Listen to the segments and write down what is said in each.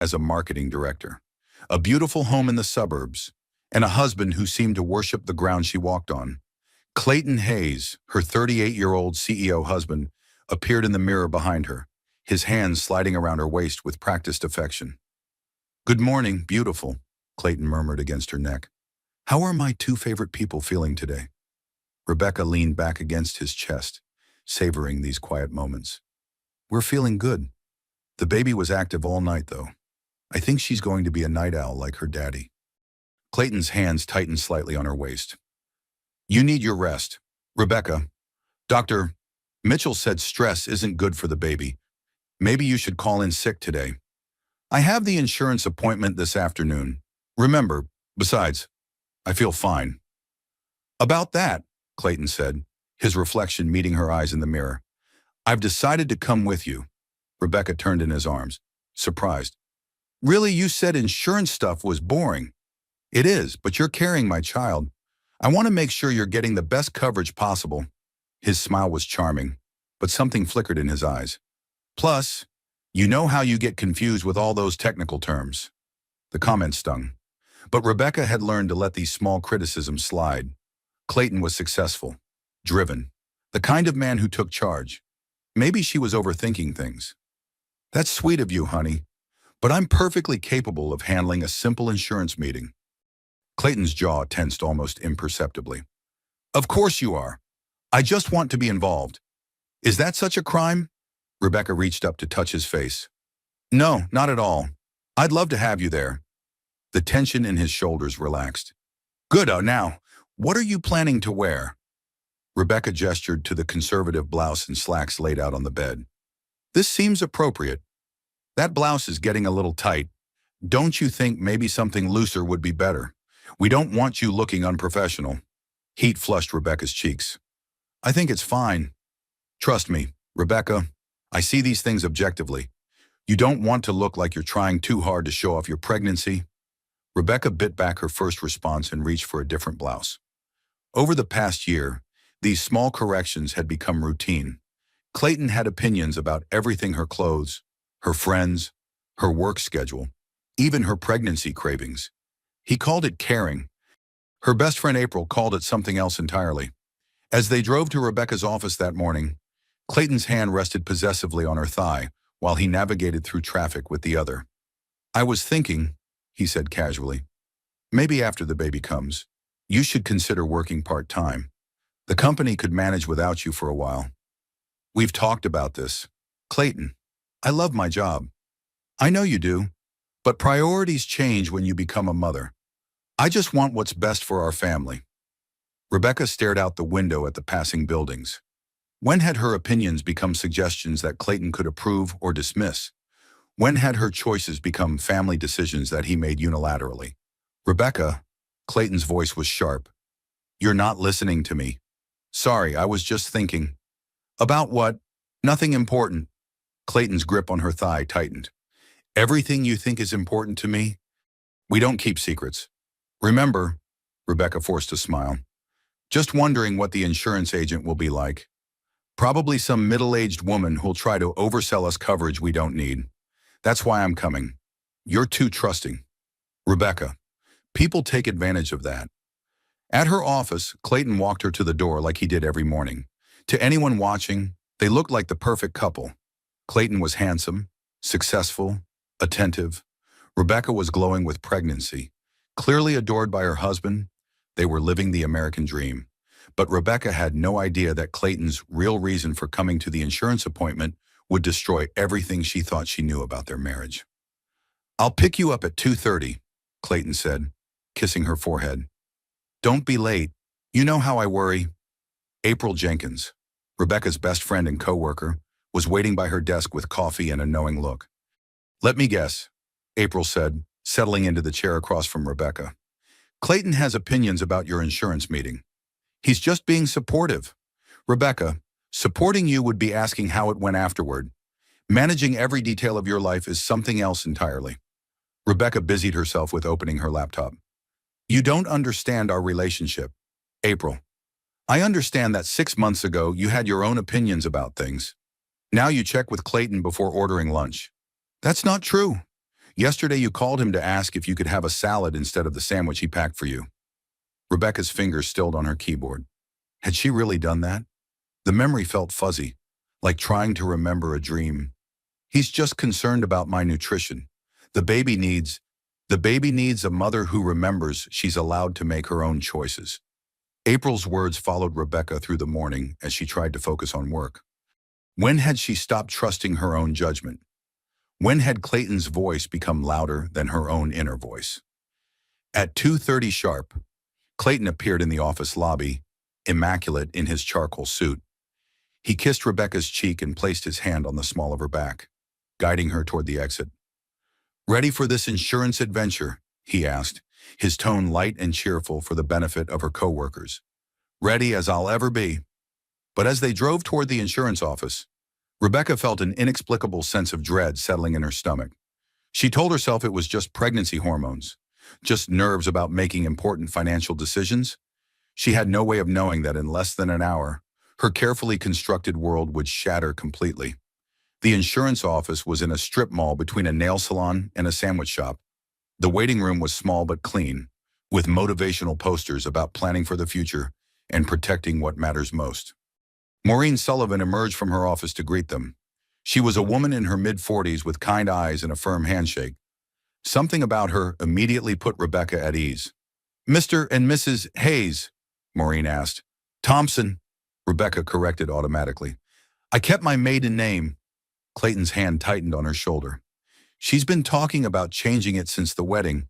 as a marketing director, a beautiful home in the suburbs, and a husband who seemed to worship the ground she walked on. Clayton Hayes, her 38-year-old CEO husband, appeared in the mirror behind her, his hands sliding around her waist with practiced affection. "Good morning, beautiful," Clayton murmured against her neck. "How are my two favorite people feeling today?" Rebecca leaned back against his chest, savoring these quiet moments. "We're feeling good. The baby was active all night, though. I think she's going to be a night owl like her daddy." Clayton's hands tightened slightly on her waist. "You need your rest. Rebecca, Dr. Mitchell said stress isn't good for the baby. Maybe you should call in sick today. I have the insurance appointment this afternoon. Remember, besides, I feel fine." "About that," Clayton said, his reflection meeting her eyes in the mirror, "I've decided to come with you." Rebecca turned in his arms, surprised. "Really, you said insurance stuff was boring." "It is, but you're carrying my child. I want to make sure you're getting the best coverage possible." His smile was charming, but something flickered in his eyes. "Plus, you know how you get confused with all those technical terms." The comment stung, but Rebecca had learned to let these small criticisms slide. Clayton was successful, driven, the kind of man who took charge. Maybe she was overthinking things. "That's sweet of you, honey, but I'm perfectly capable of handling a simple insurance meeting." Clayton's jaw tensed almost imperceptibly. "Of course you are. I just want to be involved. Is that such a crime?" Rebecca reached up to touch his face. "No, not at all. I'd love to have you there." The tension in his shoulders relaxed. "Good, now, what are you planning to wear?" Rebecca gestured to the conservative blouse and slacks laid out on the bed. "This seems appropriate. That blouse is getting a little tight. Don't you think maybe something looser would be better? We don't want you looking unprofessional." Heat flushed Rebecca's cheeks. "I think it's fine. Trust me, Rebecca, I see these things objectively. You don't want to look like you're trying too hard to show off your pregnancy." Rebecca bit back her first response and reached for a different blouse. Over the past year, these small corrections had become routine. Clayton had opinions about everything: her clothes, her friends, her work schedule, even her pregnancy cravings. He called it caring. Her best friend April called it something else entirely. As they drove to Rebecca's office that morning, Clayton's hand rested possessively on her thigh while he navigated through traffic with the other. "I was thinking," he said casually, "maybe after the baby comes, you should consider working part-time. The company could manage without you for a while." "We've talked about this. Clayton, I love my job." "I know you do, but priorities change when you become a mother. I just want what's best for our family." Rebecca stared out the window at the passing buildings. When had her opinions become suggestions that Clayton could approve or dismiss? When had her choices become family decisions that he made unilaterally? "Rebecca," Clayton's voice was sharp, "you're not listening to me." "Sorry, I was just thinking." "About what?" "Nothing important." Clayton's grip on her thigh tightened. "Everything you think is important to me? We don't keep secrets." "Remember," Rebecca forced a smile, "just wondering what the insurance agent will be like. Probably some middle-aged woman who'll try to oversell us coverage we don't need. That's why I'm coming. You're too trusting." "Rebecca, people take advantage of that." At her office, Clayton walked her to the door like he did every morning. To anyone watching, they looked like the perfect couple. Clayton was handsome, successful, attentive. Rebecca was glowing with pregnancy. Clearly adored by her husband, they were living the American dream. But Rebecca had no idea that Clayton's real reason for coming to the insurance appointment would destroy everything she thought she knew about their marriage. "I'll pick you up at 2:30, Clayton said, kissing her forehead. "Don't be late. You know how I worry." April Jenkins, Rebecca's best friend and co-worker, was waiting by her desk with coffee and a knowing look. "Let me guess," April said, settling into the chair across from Rebecca. "Clayton has opinions about your insurance meeting. He's just being supportive. Rebecca, supporting you would be asking how it went afterward. Managing every detail of your life is something else entirely." Rebecca busied herself with opening her laptop. "You don't understand our relationship, April. I understand that 6 months ago you had your own opinions about things. Now you check with Clayton before ordering lunch. That's not true. Yesterday you called him to ask if you could have a salad instead of the sandwich he packed for you. Rebecca's fingers stilled on her keyboard. Had she really done that? The memory felt fuzzy, like trying to remember a dream. He's just concerned about my nutrition. The baby needs, the baby needs a mother who remembers she's allowed to make her own choices. April's words followed Rebecca through the morning as she tried to focus on work. When had she stopped trusting her own judgment? When had Clayton's voice become louder than her own inner voice? At 2:30 sharp, Clayton appeared in the office lobby, immaculate in his charcoal suit. He kissed Rebecca's cheek and placed his hand on the small of her back, guiding her toward the exit. "Ready for this insurance adventure?" he asked, his tone light and cheerful for the benefit of her coworkers. "Ready as I'll ever be." But as they drove toward the insurance office, Rebecca felt an inexplicable sense of dread settling in her stomach. She told herself it was just pregnancy hormones, just nerves about making important financial decisions. She had no way of knowing that in less than an hour, her carefully constructed world would shatter completely. The insurance office was in a strip mall between a nail salon and a sandwich shop. The waiting room was small but clean, with motivational posters about planning for the future and protecting what matters most. Maureen Sullivan emerged from her office to greet them. She was a woman in her mid-40s with kind eyes and a firm handshake. Something about her immediately put Rebecca at ease. "Mr. and Mrs. Hayes," Maureen asked. "Thompson," Rebecca corrected automatically. "I kept my maiden name." Clayton's hand tightened on her shoulder. "She's been talking about changing it since the wedding.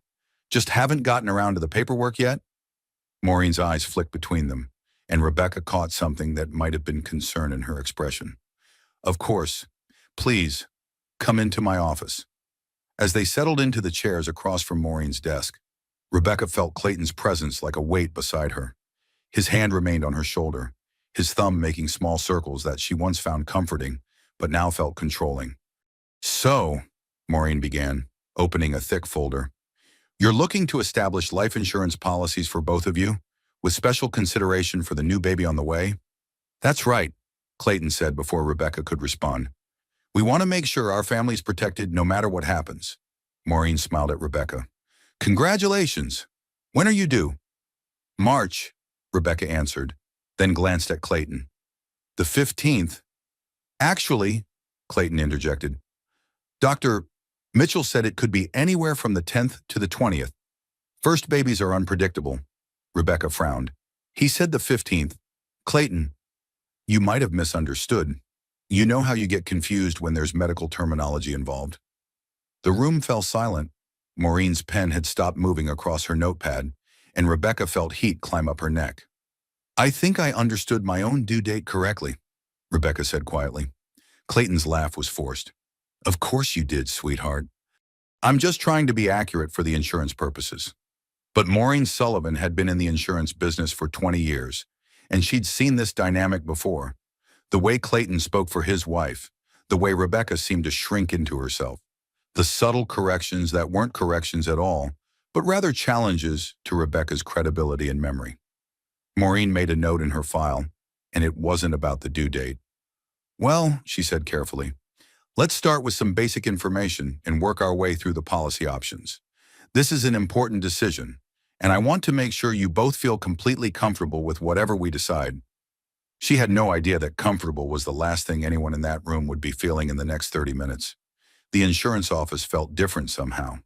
Just haven't gotten around to the paperwork yet?" Maureen's eyes flicked between them, and Rebecca caught something that might have been concern in her expression. "Of course. Please, come into my office." As they settled into the chairs across from Maureen's desk, Rebecca felt Clayton's presence like a weight beside her. His hand remained on her shoulder, his thumb making small circles that she once found comforting, but now felt controlling. "So," Maureen began, opening a thick folder, "you're looking to establish life insurance policies for both of you, with special consideration for the new baby on the way?" "That's right," Clayton said before Rebecca could respond. "We want to make sure our family's protected no matter what happens." Maureen smiled at Rebecca. "Congratulations. When are you due?" "March," Rebecca answered, then glanced at Clayton. "The 15th. "Actually," Clayton interjected, "Dr. Mitchell said it could be anywhere from the 10th to the 20th. First babies are unpredictable." Rebecca frowned. "He said the 15th. "Clayton, you might have misunderstood. You know how you get confused when there's medical terminology involved." The room fell silent. Maureen's pen had stopped moving across her notepad, and Rebecca felt heat climb up her neck. "I think I understood my own due date correctly," Rebecca said quietly. Clayton's laugh was forced. "Of course you did, sweetheart. I'm just trying to be accurate for the insurance purposes." But Maureen Sullivan had been in the insurance business for 20 years, and she'd seen this dynamic before. The way Clayton spoke for his wife, the way Rebecca seemed to shrink into herself, the subtle corrections that weren't corrections at all, but rather challenges to Rebecca's credibility and memory. Maureen made a note in her file, and it wasn't about the due date. "Well," she said carefully, "let's start with some basic information and work our way through the policy options. This is an important decision, and I want to make sure you both feel completely comfortable with whatever we decide." She had no idea that comfortable was the last thing anyone in that room would be feeling in the next 30 minutes. The insurance office felt different somehow.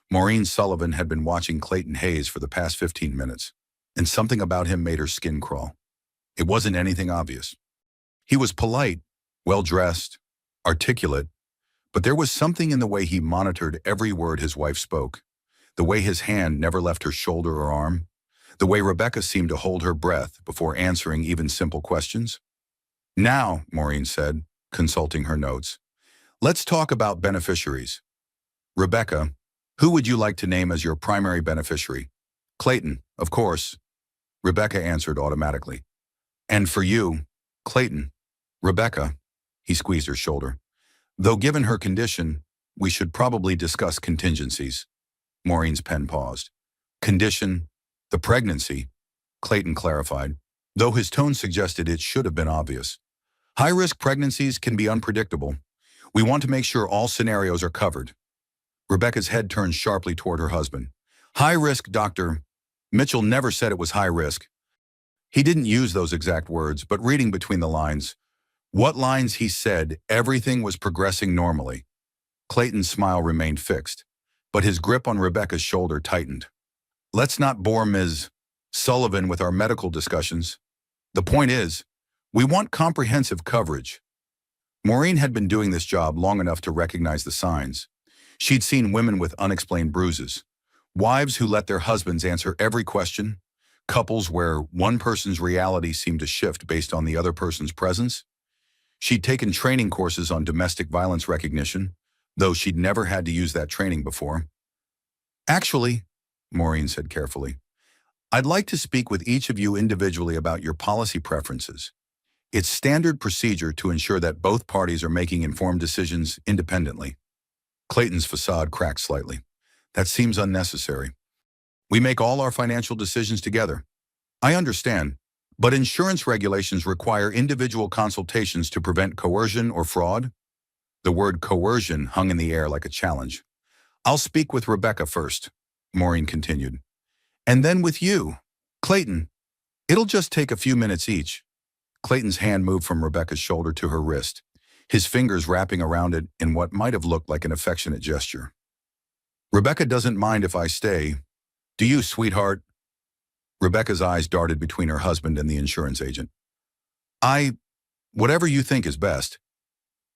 Maureen Sullivan had been watching Clayton Hayes for the past 15 minutes, and something about him made her skin crawl. It wasn't anything obvious. He was polite, well-dressed, articulate, but there was something in the way he monitored every word his wife spoke, the way his hand never left her shoulder or arm, the way Rebecca seemed to hold her breath before answering even simple questions. "Now," Maureen said, consulting her notes, "let's talk about beneficiaries. Rebecca, who would you like to name as your primary beneficiary?" "Clayton, of course," Rebecca answered automatically. "And for you, Clayton." "Rebecca," he squeezed her shoulder. "Though given her condition, we should probably discuss contingencies." Maureen's pen paused. "Condition, the pregnancy," Clayton clarified, though his tone suggested it should have been obvious. "High-risk pregnancies can be unpredictable. We want to make sure all scenarios are covered." Rebecca's head turned sharply toward her husband. High risk, Dr. Mitchell never said it was high risk. He didn't use those exact words, but reading between the lines, what lines he said, everything was progressing normally. Clayton's smile remained fixed, but his grip on Rebecca's shoulder tightened. Let's not bore Ms. Sullivan with our medical discussions. The point is, we want comprehensive coverage. Maureen had been doing this job long enough to recognize the signs. She'd seen women with unexplained bruises, wives who let their husbands answer every question, couples where one person's reality seemed to shift based on the other person's presence. She'd taken training courses on domestic violence recognition, though she'd never had to use that training before. Actually, Maureen said carefully, I'd like to speak with each of you individually about your policy preferences. It's standard procedure to ensure that both parties are making informed decisions independently. Clayton's facade cracked slightly. That seems unnecessary. We make all our financial decisions together. I understand, but insurance regulations require individual consultations to prevent coercion or fraud. The word coercion hung in the air like a challenge. I'll speak with Rebecca first, Maureen continued. And then with you, Clayton. It'll just take a few minutes each. Clayton's hand moved from Rebecca's shoulder to her wrist, his fingers wrapping around it in what might have looked like an affectionate gesture. Rebecca doesn't mind if I stay. Do you, sweetheart? Rebecca's eyes darted between her husband and the insurance agent. Whatever you think is best.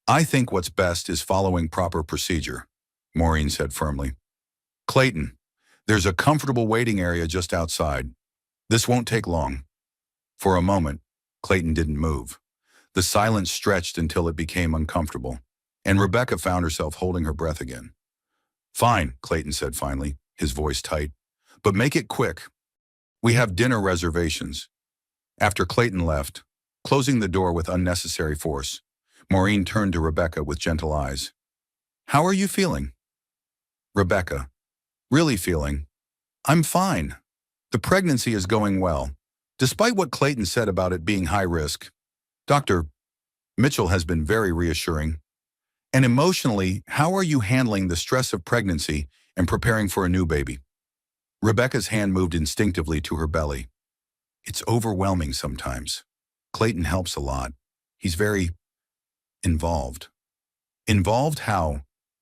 I think what's best is following proper procedure, Maureen said firmly. Clayton, there's a comfortable waiting area just outside. This won't take long. For a moment, Clayton didn't move. The silence stretched until it became uncomfortable, and Rebecca found herself holding her breath again. Fine, Clayton said finally, his voice tight. But make it quick. We have dinner reservations. After Clayton left, closing the door with unnecessary force, Maureen turned to Rebecca with gentle eyes. How are you feeling? Rebecca. Really feeling? I'm fine. The pregnancy is going well, despite what Clayton said about it being high risk. Dr. Mitchell has been very reassuring. And emotionally, how are you handling the stress of pregnancy and preparing for a new baby? Rebecca's hand moved instinctively to her belly. It's overwhelming sometimes. Clayton helps a lot. He's very involved. Involved how?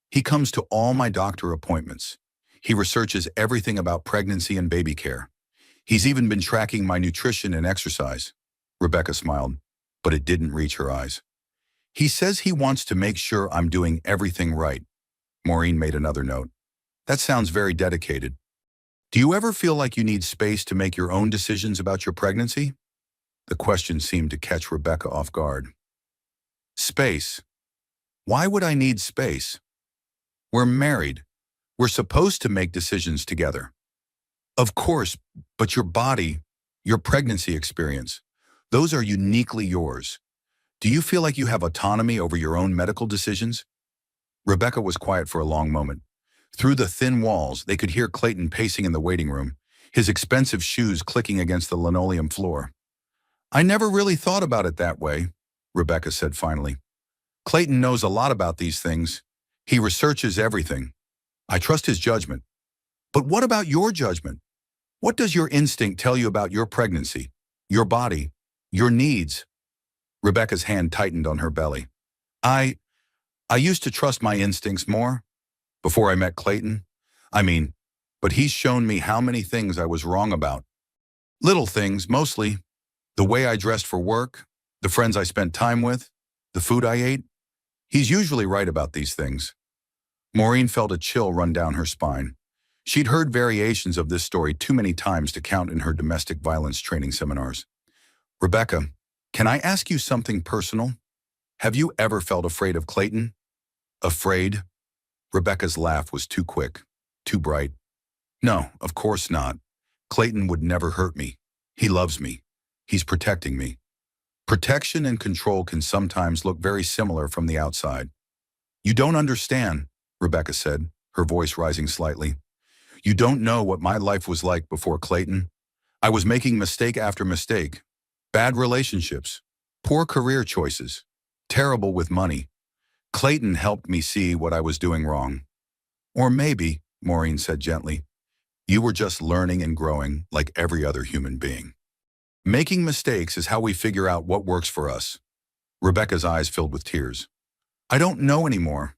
He comes to all my doctor appointments. He researches everything about pregnancy and baby care. He's even been tracking my nutrition and exercise. Rebecca smiled, but it didn't reach her eyes. He says he wants to make sure I'm doing everything right. Maureen made another note. That sounds very dedicated. Do you ever feel like you need space to make your own decisions about your pregnancy? The question seemed to catch Rebecca off guard. Space? Why would I need space? We're married. We're supposed to make decisions together. Of course, but your body, your pregnancy experience, those are uniquely yours. Do you feel like you have autonomy over your own medical decisions? Rebecca was quiet for a long moment. Through the thin walls, they could hear Clayton pacing in the waiting room, his expensive shoes clicking against the linoleum floor. I never really thought about it that way, Rebecca said finally. Clayton knows a lot about these things. He researches everything. I trust his judgment. But what about your judgment? What does your instinct tell you about your pregnancy, your body, your needs? Rebecca's hand tightened on her belly. I used to trust my instincts more before I met Clayton. But he's shown me how many things I was wrong about. Little things, mostly. The way I dressed for work, the friends I spent time with, the food I ate. He's usually right about these things. Maureen felt a chill run down her spine. She'd heard variations of this story too many times to count in her domestic violence training seminars. Rebecca, can I ask you something personal? Have you ever felt afraid of Clayton? Afraid? Rebecca's laugh was too quick, too bright. No, of course not. Clayton would never hurt me. He loves me. He's protecting me. Protection and control can sometimes look very similar from the outside. You don't understand, Rebecca said, her voice rising slightly. You don't know what my life was like before Clayton. I was making mistake after mistake. Bad relationships, poor career choices, terrible with money. Clayton helped me see what I was doing wrong. Or maybe, Maureen said gently, you were just learning and growing like every other human being. Making mistakes is how we figure out what works for us. Rebecca's eyes filled with tears. I don't know anymore.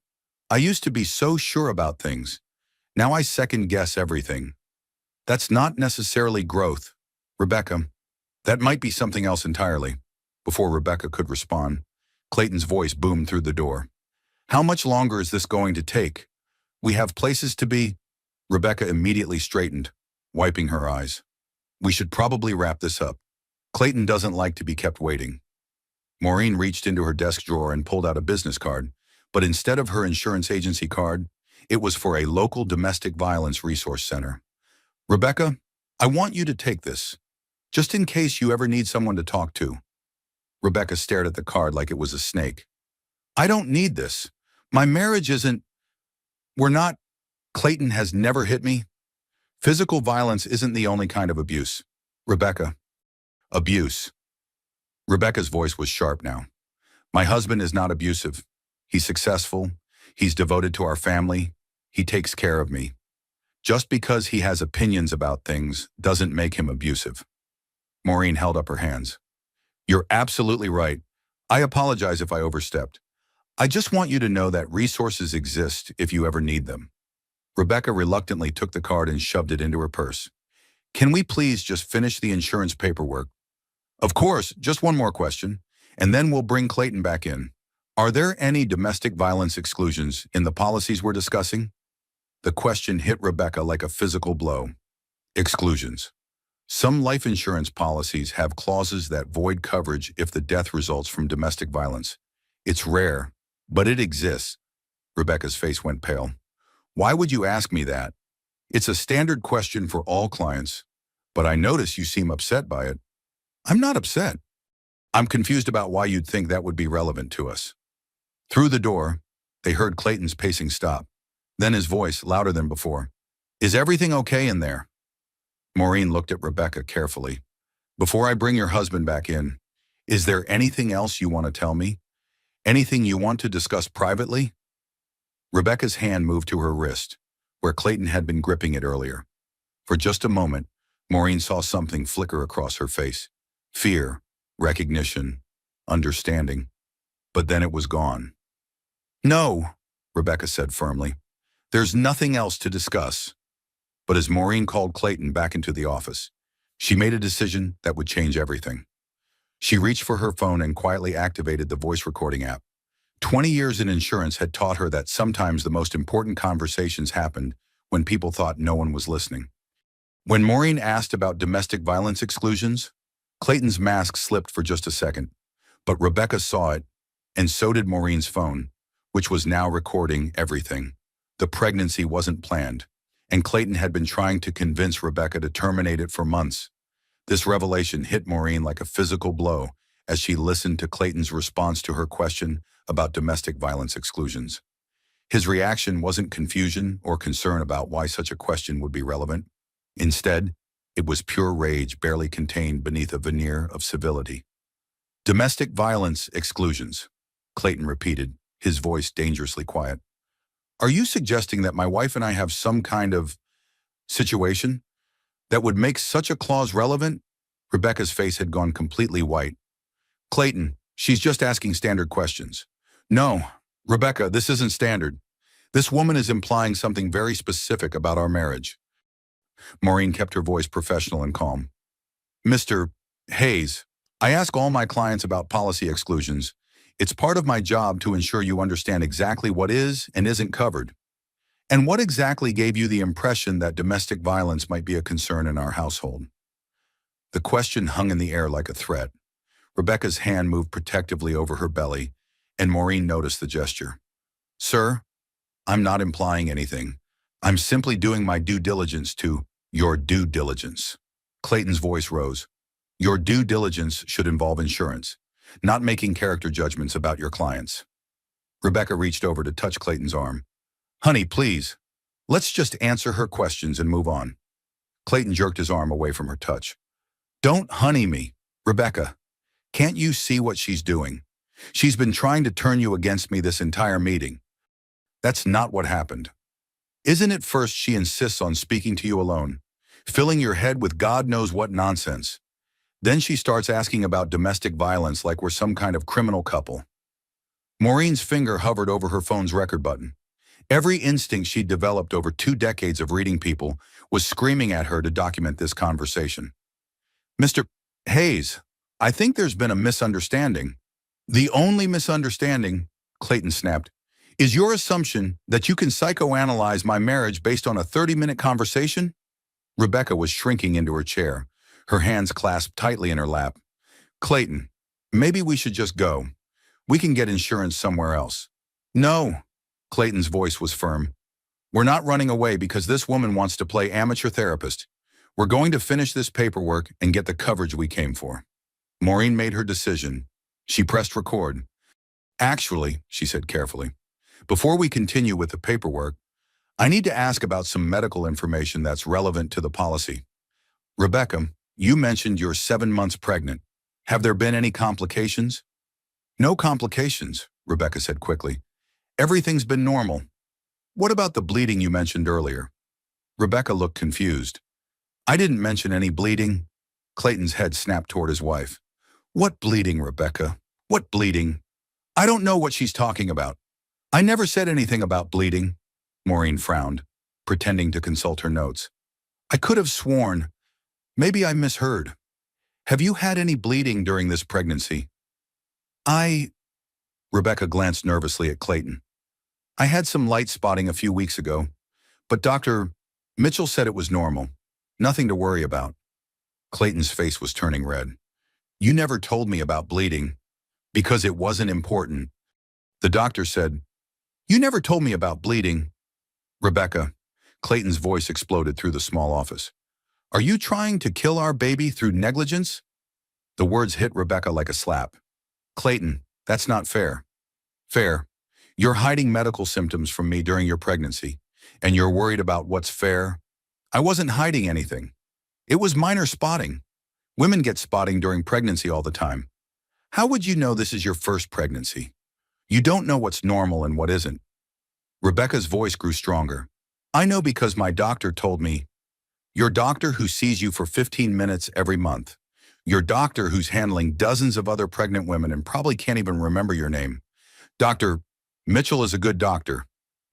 I used to be so sure about things. Now I second guess everything. That's not necessarily growth. Rebecca, that might be something else entirely. Before Rebecca could respond, Clayton's voice boomed through the door. How much longer is this going to take? We have places to be. Rebecca immediately straightened, wiping her eyes. We should probably wrap this up. Clayton doesn't like to be kept waiting. Maureen reached into her desk drawer and pulled out a business card, but instead of her insurance agency card, it was for a local domestic violence resource center. Rebecca, I want you to take this, just in case you ever need someone to talk to. Rebecca stared at the card like it was a snake. I don't need this. My marriage isn't. We're not. Clayton has never hit me. Physical violence isn't the only kind of abuse. Rebecca. Abuse. Rebecca's voice was sharp now. My husband is not abusive. He's successful. He's devoted to our family. He takes care of me. Just because he has opinions about things doesn't make him abusive. Maureen held up her hands. You're absolutely right. I apologize if I overstepped. I just want you to know that resources exist if you ever need them. Rebecca reluctantly took the card and shoved it into her purse. Can we please just finish the insurance paperwork? Of course, just one more question, and then we'll bring Clayton back in. Are there any domestic violence exclusions in the policies we're discussing? The question hit Rebecca like a physical blow. Exclusions. Some life insurance policies have clauses that void coverage if the death results from domestic violence. It's rare, but it exists. Rebecca's face went pale. Why would you ask me that? It's a standard question for all clients, but I notice you seem upset by it. I'm not upset. I'm confused about why you'd think that would be relevant to us. Through the door, they heard Clayton's pacing stop. Then his voice, louder than before. Is everything okay in there? Maureen looked at Rebecca carefully. Before I bring your husband back in, is there anything else you want to tell me? Anything you want to discuss privately? Rebecca's hand moved to her wrist, where Clayton had been gripping it earlier. For just a moment, Maureen saw something flicker across her face. Fear, recognition, understanding. But then it was gone. No, Rebecca said firmly. There's nothing else to discuss. But as Maureen called Clayton back into the office, she made a decision that would change everything. She reached for her phone and quietly activated the voice recording app. 20 years in insurance had taught her that sometimes the most important conversations happened when people thought no one was listening. When Maureen asked about domestic violence exclusions, Clayton's mask slipped for just a second, but Rebecca saw it, and so did Maureen's phone, which was now recording everything. The pregnancy wasn't planned, and Clayton had been trying to convince Rebecca to terminate it for months. This revelation hit Maureen like a physical blow as she listened to Clayton's response to her question about domestic violence exclusions. His reaction wasn't confusion or concern about why such a question would be relevant. Instead, it was pure rage barely contained beneath a veneer of civility. Domestic violence exclusions, Clayton repeated, his voice dangerously quiet. Are you suggesting that my wife and I have some kind of situation that would make such a clause relevant? Rebecca's face had gone completely white. Clayton, she's just asking standard questions. No, Rebecca, this isn't standard. This woman is implying something very specific about our marriage. Maureen kept her voice professional and calm. Mr. Hayes, I ask all my clients about policy exclusions. It's part of my job to ensure you understand exactly what is and isn't covered. And what exactly gave you the impression that domestic violence might be a concern in our household? The question hung in the air like a threat. Rebecca's hand moved protectively over her belly, and Maureen noticed the gesture. Sir, I'm not implying anything. I'm simply doing my due diligence to your due diligence. Clayton's voice rose. Your due diligence should involve insurance, not making character judgments about your clients. Rebecca reached over to touch Clayton's arm. Honey, please, let's just answer her questions and move on. Clayton jerked his arm away from her touch. Don't honey me, Rebecca. Can't you see what she's doing? She's been trying to turn you against me this entire meeting. That's not what happened. Isn't it first she insists on speaking to you alone, filling your head with God knows what nonsense? Then she starts asking about domestic violence like we're some kind of criminal couple. Maureen's finger hovered over her phone's record button. Every instinct she'd developed over 2 decades of reading people was screaming at her to document this conversation. Mr. Hayes, I think there's been a misunderstanding. The only misunderstanding, Clayton snapped, is your assumption that you can psychoanalyze my marriage based on a 30-minute conversation? Rebecca was shrinking into her chair, her hands clasped tightly in her lap. Clayton, maybe we should just go. We can get insurance somewhere else. No, Clayton's voice was firm. We're not running away because this woman wants to play amateur therapist. We're going to finish this paperwork and get the coverage we came for. Maureen made her decision. She pressed record. Actually, she said carefully, before we continue with the paperwork, I need to ask about some medical information that's relevant to the policy. Rebecca, you mentioned you're 7 months pregnant. Have there been any complications? No complications, Rebecca said quickly. Everything's been normal. What about the bleeding you mentioned earlier? Rebecca looked confused. I didn't mention any bleeding. Clayton's head snapped toward his wife. What bleeding, Rebecca? What bleeding? I don't know what she's talking about. I never said anything about bleeding. Maureen frowned, pretending to consult her notes. I could have sworn. Maybe I misheard. Have you had any bleeding during this pregnancy? Rebecca glanced nervously at Clayton. I had some light spotting a few weeks ago, but Dr. Mitchell said it was normal. Nothing to worry about. Clayton's face was turning red. You never told me about bleeding, because it wasn't important. The doctor said, You never told me about bleeding. Rebecca, Clayton's voice exploded through the small office. Are you trying to kill our baby through negligence? The words hit Rebecca like a slap. Clayton, that's not fair. Fair. You're hiding medical symptoms from me during your pregnancy, and you're worried about what's fair? I wasn't hiding anything. It was minor spotting. Women get spotting during pregnancy all the time. How would you know this is your first pregnancy? You don't know what's normal and what isn't. Rebecca's voice grew stronger. I know because my doctor told me. Your doctor who sees you for 15 minutes every month. Your doctor who's handling dozens of other pregnant women and probably can't even remember your name. Dr. Mitchell is a good doctor.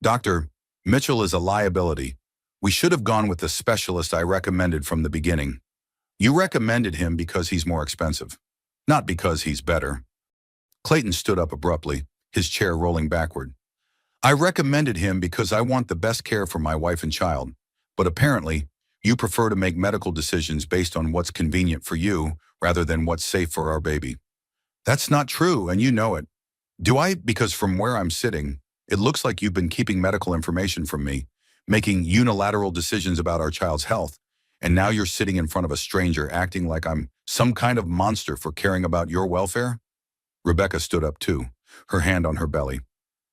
Dr. Mitchell is a liability. We should have gone with the specialist I recommended from the beginning. You recommended him because he's more expensive, not because he's better. Clayton stood up abruptly, his chair rolling backward. I recommended him because I want the best care for my wife and child, but apparently, you prefer to make medical decisions based on what's convenient for you rather than what's safe for our baby. That's not true, and you know it. Do I? Because from where I'm sitting, it looks like you've been keeping medical information from me, making unilateral decisions about our child's health, and now you're sitting in front of a stranger acting like I'm some kind of monster for caring about your welfare? Rebecca stood up too, her hand on her belly.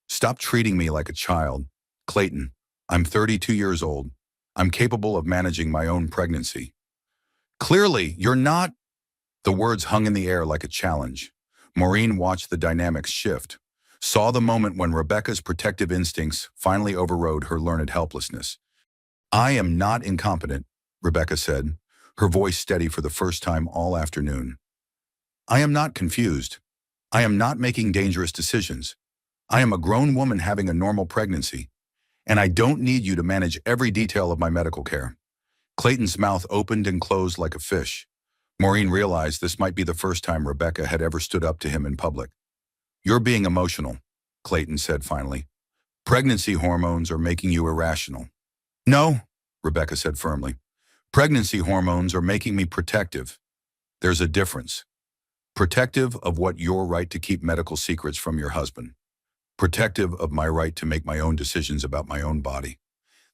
Stop treating me like a child. Clayton, I'm 32 years old. I'm capable of managing my own pregnancy. Clearly, you're not. The words hung in the air like a challenge. Maureen watched the dynamics shift, saw the moment when Rebecca's protective instincts finally overrode her learned helplessness. I am not incompetent, Rebecca said, her voice steady for the first time all afternoon. I am not confused. I am not making dangerous decisions. I am a grown woman having a normal pregnancy, and I don't need you to manage every detail of my medical care. Clayton's mouth opened and closed like a fish. Maureen realized this might be the first time Rebecca had ever stood up to him in public. You're being emotional, Clayton said finally. Pregnancy hormones are making you irrational. No, Rebecca said firmly. Pregnancy hormones are making me protective. There's a difference. Protective of what your right to keep medical secrets from your husband. Protective of my right to make my own decisions about my own body.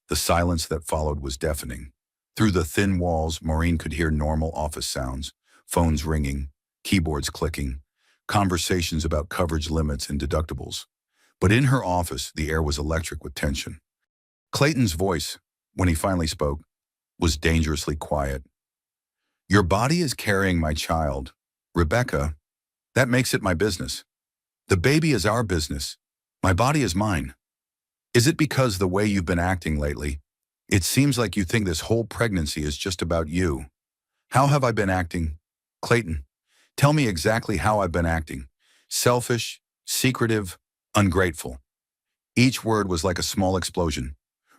The silence that followed was deafening. Through the thin walls, Maureen could hear normal office sounds, phones ringing, keyboards clicking, conversations about coverage limits and deductibles. But in her office, the air was electric with tension. Clayton's voice, when he finally spoke, was dangerously quiet. Your body is carrying my child. Rebecca, that makes it my business. The baby is our business. My body is mine. Is it because the way you've been acting lately? It seems like you think this whole pregnancy is just about you. How have I been acting? Clayton, tell me exactly how I've been acting. Selfish, secretive, ungrateful. Each word was like a small explosion.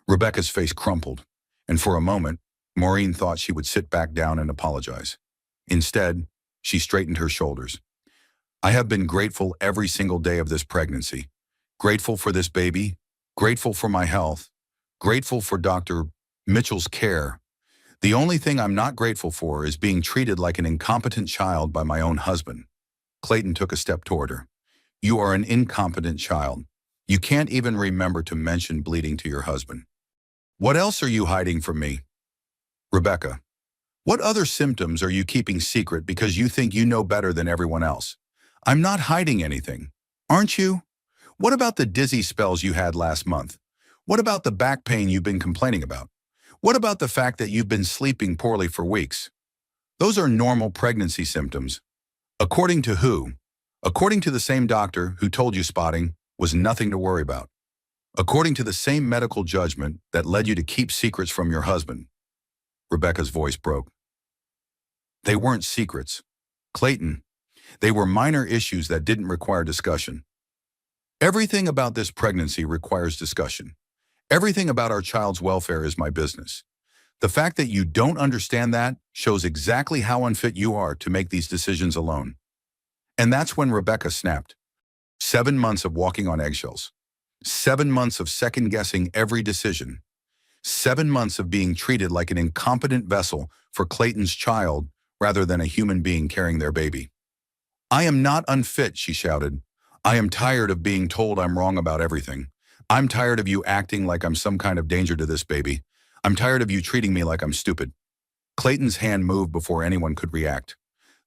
Rebecca's face crumpled, and for a moment, Maureen thought she would sit back down and apologize. Instead, she straightened her shoulders. I have been grateful every single day of this pregnancy. Grateful for this baby, grateful for my health, grateful for Dr. Mitchell's care. The only thing I'm not grateful for is being treated like an incompetent child by my own husband. Clayton took a step toward her. You are an incompetent child. You can't even remember to mention bleeding to your husband. What else are you hiding from me? Rebecca, what other symptoms are you keeping secret because you think you know better than everyone else? I'm not hiding anything. Aren't you? What about the dizzy spells you had last month? What about the back pain you've been complaining about? What about the fact that you've been sleeping poorly for weeks? Those are normal pregnancy symptoms. According to who? According to the same doctor who told you spotting was nothing to worry about. According to the same medical judgment that led you to keep secrets from your husband. Rebecca's voice broke. They weren't secrets. Clayton, they were minor issues that didn't require discussion. Everything about this pregnancy requires discussion. Everything about our child's welfare is my business. The fact that you don't understand that shows exactly how unfit you are to make these decisions alone. And that's when Rebecca snapped. 7 months of walking on eggshells. 7 months of second-guessing every decision. 7 months of being treated like an incompetent vessel for Clayton's child rather than a human being carrying their baby. I am not unfit, she shouted. I am tired of being told I'm wrong about everything. I'm tired of you acting like I'm some kind of danger to this baby. I'm tired of you treating me like I'm stupid. Clayton's hand moved before anyone could react.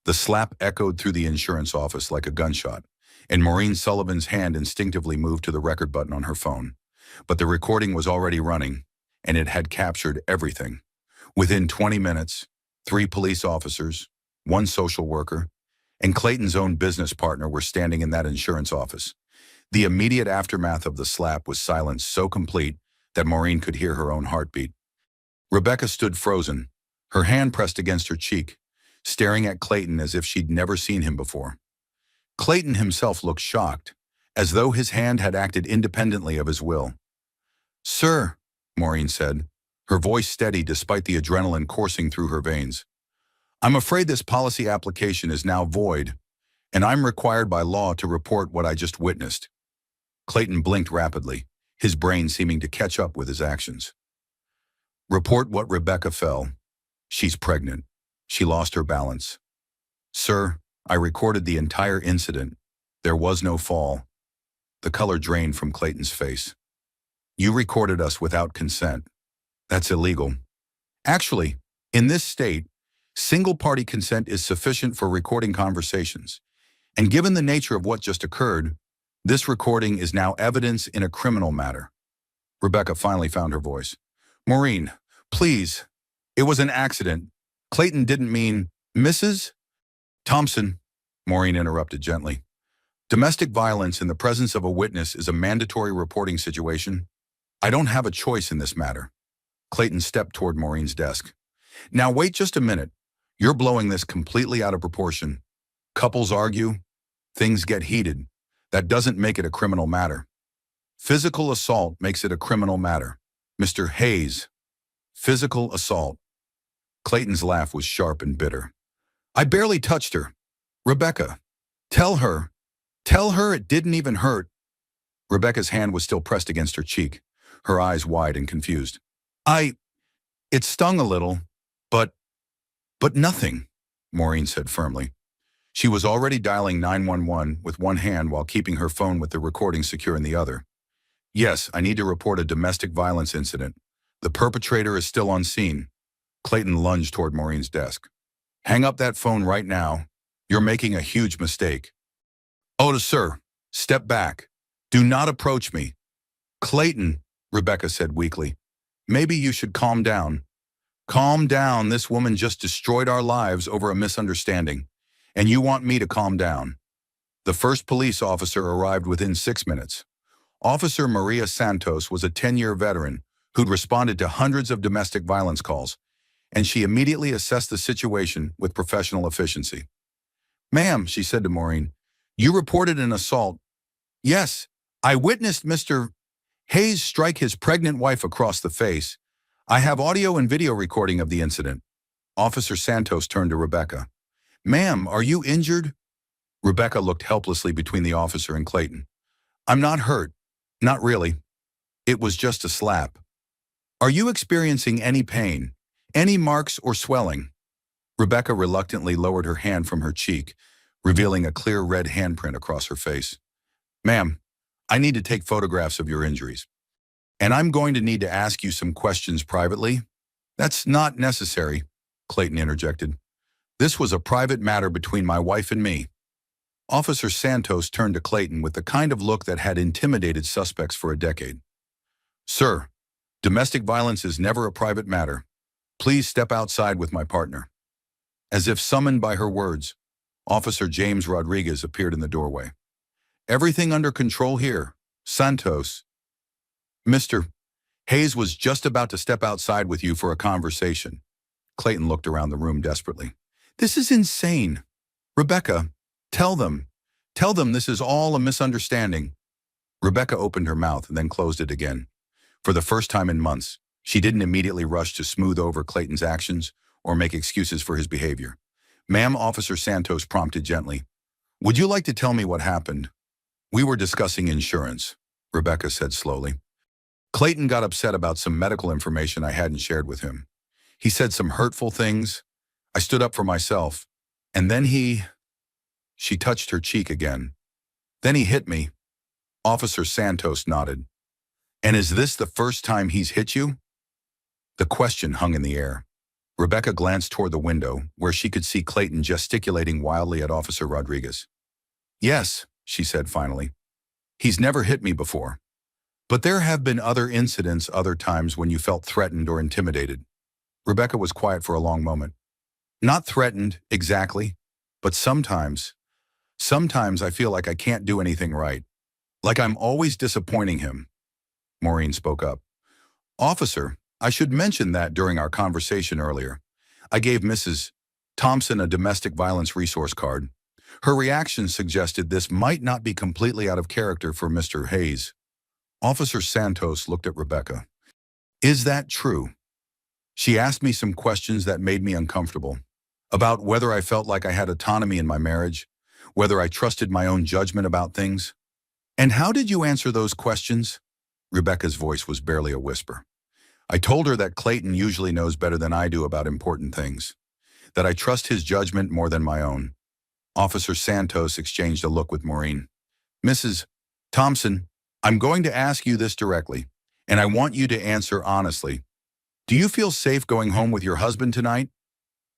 The slap echoed through the insurance office like a gunshot, and Maureen Sullivan's hand instinctively moved to the record button on her phone. But the recording was already running, and it had captured everything. Within 20 minutes, 3 police officers, 1 social worker, and Clayton's own business partner were standing in that insurance office. The immediate aftermath of the slap was silence so complete that Maureen could hear her own heartbeat. Rebecca stood frozen, her hand pressed against her cheek, staring at Clayton as if she'd never seen him before. Clayton himself looked shocked, as though his hand had acted independently of his will. Sir, Maureen said, her voice steady despite the adrenaline coursing through her veins. I'm afraid this policy application is now void, and I'm required by law to report what I just witnessed. Clayton blinked rapidly, his brain seeming to catch up with his actions. Report what Rebecca fell. She's pregnant. She lost her balance. Sir, I recorded the entire incident. There was no fall. The color drained from Clayton's face. You recorded us without consent. That's illegal. Actually, in this state, single-party consent is sufficient for recording conversations. And given the nature of what just occurred, this recording is now evidence in a criminal matter. Rebecca finally found her voice. Maureen, please. It was an accident. Clayton didn't mean, Mrs. Thompson, Maureen interrupted gently. Domestic violence in the presence of a witness is a mandatory reporting situation. I don't have a choice in this matter. Clayton stepped toward Maureen's desk. Now wait just a minute. You're blowing this completely out of proportion. Couples argue. Things get heated. That doesn't make it a criminal matter. Physical assault makes it a criminal matter. Mr. Hayes. Physical assault. Clayton's laugh was sharp and bitter. I barely touched her. Rebecca, tell her it didn't even hurt. Rebecca's hand was still pressed against her cheek, her eyes wide and confused. It stung a little, but nothing, Maureen said firmly. She was already dialing 911 with one hand while keeping her phone with the recording secure in the other. Yes, I need to report a domestic violence incident. The perpetrator is still on scene. Clayton lunged toward Maureen's desk. Hang up that phone right now. You're making a huge mistake. Oh, sir, step back. Do not approach me. Clayton, Rebecca said weakly. Maybe you should calm down. Calm down. This woman just destroyed our lives over a misunderstanding. And you want me to calm down. The first police officer arrived within 6 minutes. Officer Maria Santos was a 10-year veteran who'd responded to hundreds of domestic violence calls, and she immediately assessed the situation with professional efficiency. "Ma'am," she said to Maureen, "you reported an assault." "Yes, I witnessed Mr. Hayes strike his pregnant wife across the face. I have audio and video recording of the incident." Officer Santos turned to Rebecca. "Ma'am, are you injured?" Rebecca looked helplessly between the officer and Clayton. "I'm not hurt. Not really. It was just a slap." "Are you experiencing any pain? Any marks or swelling?" Rebecca reluctantly lowered her hand from her cheek, revealing a clear red handprint across her face. "Ma'am, I need to take photographs of your injuries. And I'm going to need to ask you some questions privately." "That's not necessary," Clayton interjected. "This was a private matter between my wife and me." Officer Santos turned to Clayton with the kind of look that had intimidated suspects for a decade. "Sir, domestic violence is never a private matter. Please step outside with my partner." As if summoned by her words, Officer James Rodriguez appeared in the doorway. "Everything under control here, Santos." "Mr. Hayes was just about to step outside with you for a conversation." Clayton looked around the room desperately. "This is insane. Rebecca, tell them this is all a misunderstanding." Rebecca opened her mouth and then closed it again. For the first time in months, she didn't immediately rush to smooth over Clayton's actions or make excuses for his behavior. "Ma'am," Officer Santos prompted gently, "would you like to tell me what happened?" "We were discussing insurance," Rebecca said slowly. "Clayton got upset about some medical information I hadn't shared with him. He said some hurtful things. I stood up for myself. And then She touched her cheek again. "Then he hit me." Officer Santos nodded. "And is this the first time he's hit you?" The question hung in the air. Rebecca glanced toward the window, where she could see Clayton gesticulating wildly at Officer Rodriguez. "Yes," she said finally. "He's never hit me before. But there have been other incidents other times when you felt threatened or intimidated." Rebecca was quiet for a long moment. "Not threatened, exactly, but sometimes I feel like I can't do anything right. Like I'm always disappointing him." Maureen spoke up. "Officer, I should mention that during our conversation earlier, I gave Mrs. Thompson a domestic violence resource card. Her reaction suggested this might not be completely out of character for Mr. Hayes." Officer Santos looked at Rebecca. "Is that true?" "She asked me some questions that made me uncomfortable. About whether I felt like I had autonomy in my marriage, whether I trusted my own judgment about things." "And how did you answer those questions?" Rebecca's voice was barely a whisper. "I told her that Clayton usually knows better than I do about important things, that I trust his judgment more than my own." Officer Santos exchanged a look with Maureen. "Mrs. Thompson, I'm going to ask you this directly, and I want you to answer honestly. Do you feel safe going home with your husband tonight?"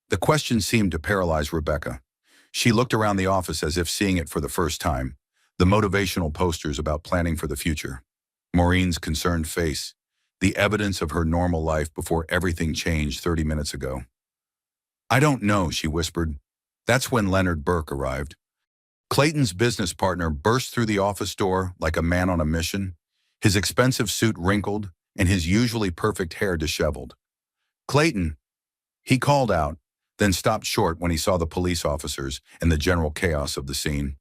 The question seemed to paralyze Rebecca. She looked around the office as if seeing it for the first time, the motivational posters about planning for the future, Maureen's concerned face, the evidence of her normal life before everything changed 30 minutes ago. "I don't know," she whispered. That's when Leonard Burke arrived. Clayton's business partner burst through the office door like a man on a mission, his expensive suit wrinkled and his usually perfect hair disheveled. "Clayton," he called out, then stopped short when he saw the police officers and the general chaos of the scene.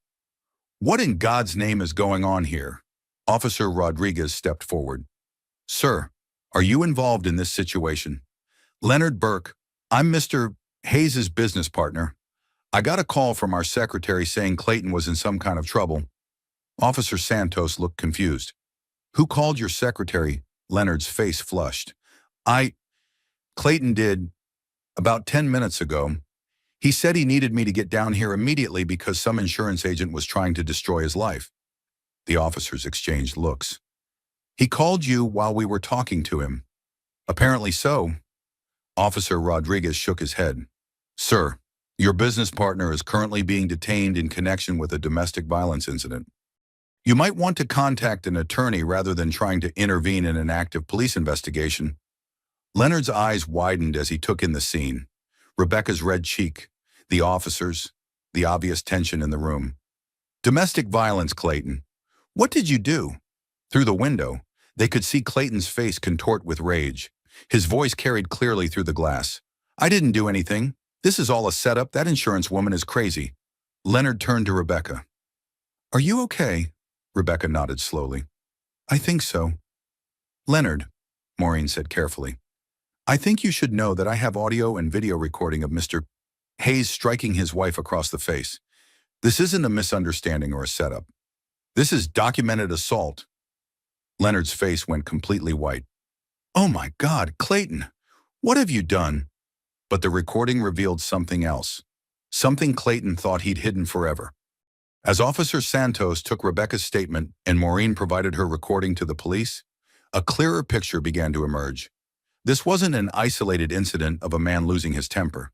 "What in God's name is going on here?" Officer Rodriguez stepped forward. "Sir, are you involved in this situation?" "Leonard Burke, I'm Mr. Hayes's business partner. I got a call from our secretary saying Clayton was in some kind of trouble." Officer Santos looked confused. "Who called your secretary?" Leonard's face flushed. Clayton did, about 10 minutes ago. He said he needed me to get down here immediately because some insurance agent was trying to destroy his life." The officers exchanged looks. "He called you while we were talking to him." "Apparently so." Officer Rodriguez shook his head. "Sir, your business partner is currently being detained in connection with a domestic violence incident. You might want to contact an attorney rather than trying to intervene in an active police investigation." Leonard's eyes widened as he took in the scene. Rebecca's red cheek, the officers, the obvious tension in the room. "Domestic violence, Clayton. What did you do?" Through the window, they could see Clayton's face contort with rage. His voice carried clearly through the glass. "I didn't do anything. This is all a setup. That insurance woman is crazy." Leonard turned to Rebecca. "Are you okay?" Rebecca nodded slowly. "I think so." "Leonard," Maureen said carefully, "I think you should know that I have audio and video recording of Mr. Hayes striking his wife across the face. This isn't a misunderstanding or a setup. This is documented assault." Leonard's face went completely white. "Oh my God, Clayton, what have you done?" But the recording revealed something else. Something Clayton thought he'd hidden forever. As Officer Santos took Rebecca's statement and Maureen provided her recording to the police, a clearer picture began to emerge. This wasn't an isolated incident of a man losing his temper.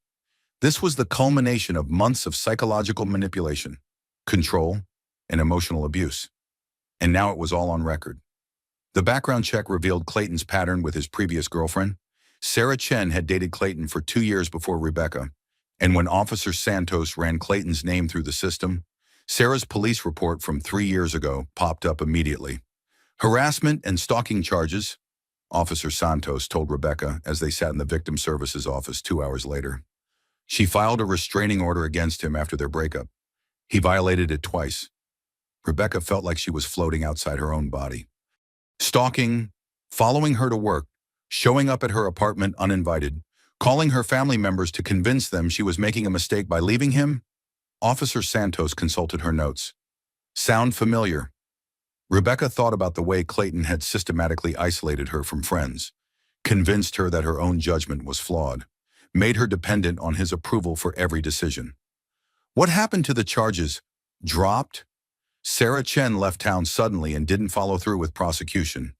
This was the culmination of months of psychological manipulation, control, and emotional abuse. And now it was all on record. The background check revealed Clayton's pattern with his previous girlfriend. Sarah Chen had dated Clayton for 2 years before Rebecca, and when Officer Santos ran Clayton's name through the system, Sarah's police report from 3 years ago popped up immediately. "Harassment and stalking charges," Officer Santos told Rebecca as they sat in the victim services office 2 hours later. She filed a restraining order against him after their breakup. He violated it twice. Rebecca felt like she was floating outside her own body. Stalking, following her to work, showing up at her apartment uninvited, calling her family members to convince them she was making a mistake by leaving him. Officer Santos consulted her notes. Sound familiar? Rebecca thought about the way Clayton had systematically isolated her from friends, convinced her that her own judgment was flawed, made her dependent on his approval for every decision. What happened to the charges? Dropped? Sarah Chen left town suddenly and didn't follow through with prosecution.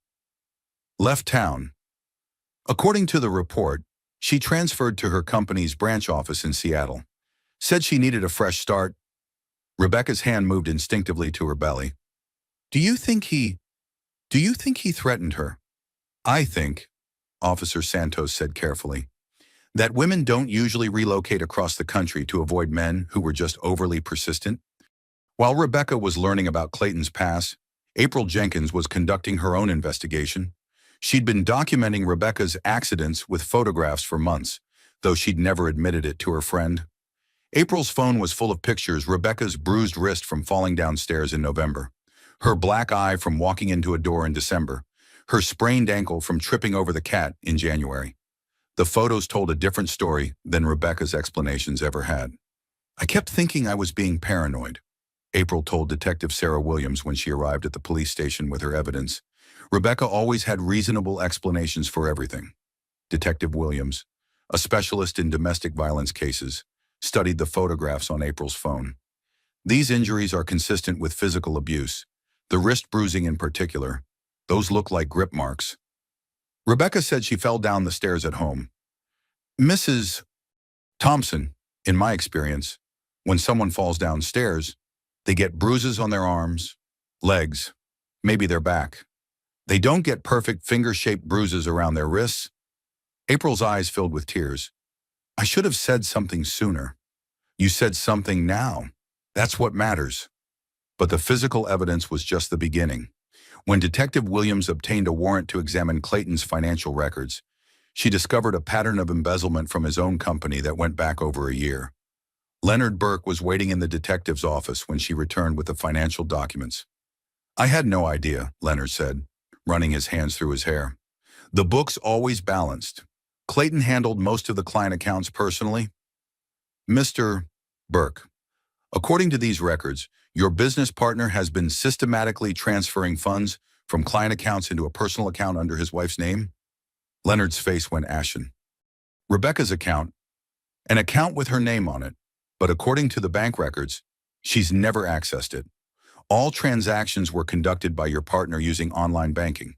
Left town. According to the report, she transferred to her company's branch office in Seattle. Said she needed a fresh start. Rebecca's hand moved instinctively to her belly. Do you think he threatened her? I think, Officer Santos said carefully, that women don't usually relocate across the country to avoid men who were just overly persistent. While Rebecca was learning about Clayton's past, April Jenkins was conducting her own investigation. She'd been documenting Rebecca's accidents with photographs for months, though she'd never admitted it to her friend. April's phone was full of pictures: Rebecca's bruised wrist from falling downstairs in November, her black eye from walking into a door in December, her sprained ankle from tripping over the cat in January. The photos told a different story than Rebecca's explanations ever had. I kept thinking I was being paranoid, April told Detective Sarah Williams when she arrived at the police station with her evidence. Rebecca always had reasonable explanations for everything. Detective Williams, a specialist in domestic violence cases, studied the photographs on April's phone. These injuries are consistent with physical abuse, the wrist bruising in particular. Those look like grip marks. Rebecca said she fell down the stairs at home. Mrs. Thompson, in my experience, when someone falls downstairs, they get bruises on their arms, legs, maybe their back. They don't get perfect finger-shaped bruises around their wrists. April's eyes filled with tears. I should have said something sooner. You said something now. That's what matters. But the physical evidence was just the beginning. When Detective Williams obtained a warrant to examine Clayton's financial records, she discovered a pattern of embezzlement from his own company that went back over a year. Leonard Burke was waiting in the detective's office when she returned with the financial documents. I had no idea, Leonard said, running his hands through his hair. The books always balanced. Clayton handled most of the client accounts personally. Mr. Burke, according to these records, your business partner has been systematically transferring funds from client accounts into a personal account under his wife's name? Leonard's face went ashen. Rebecca's account, an account with her name on it, but according to the bank records, she's never accessed it. All transactions were conducted by your partner using online banking.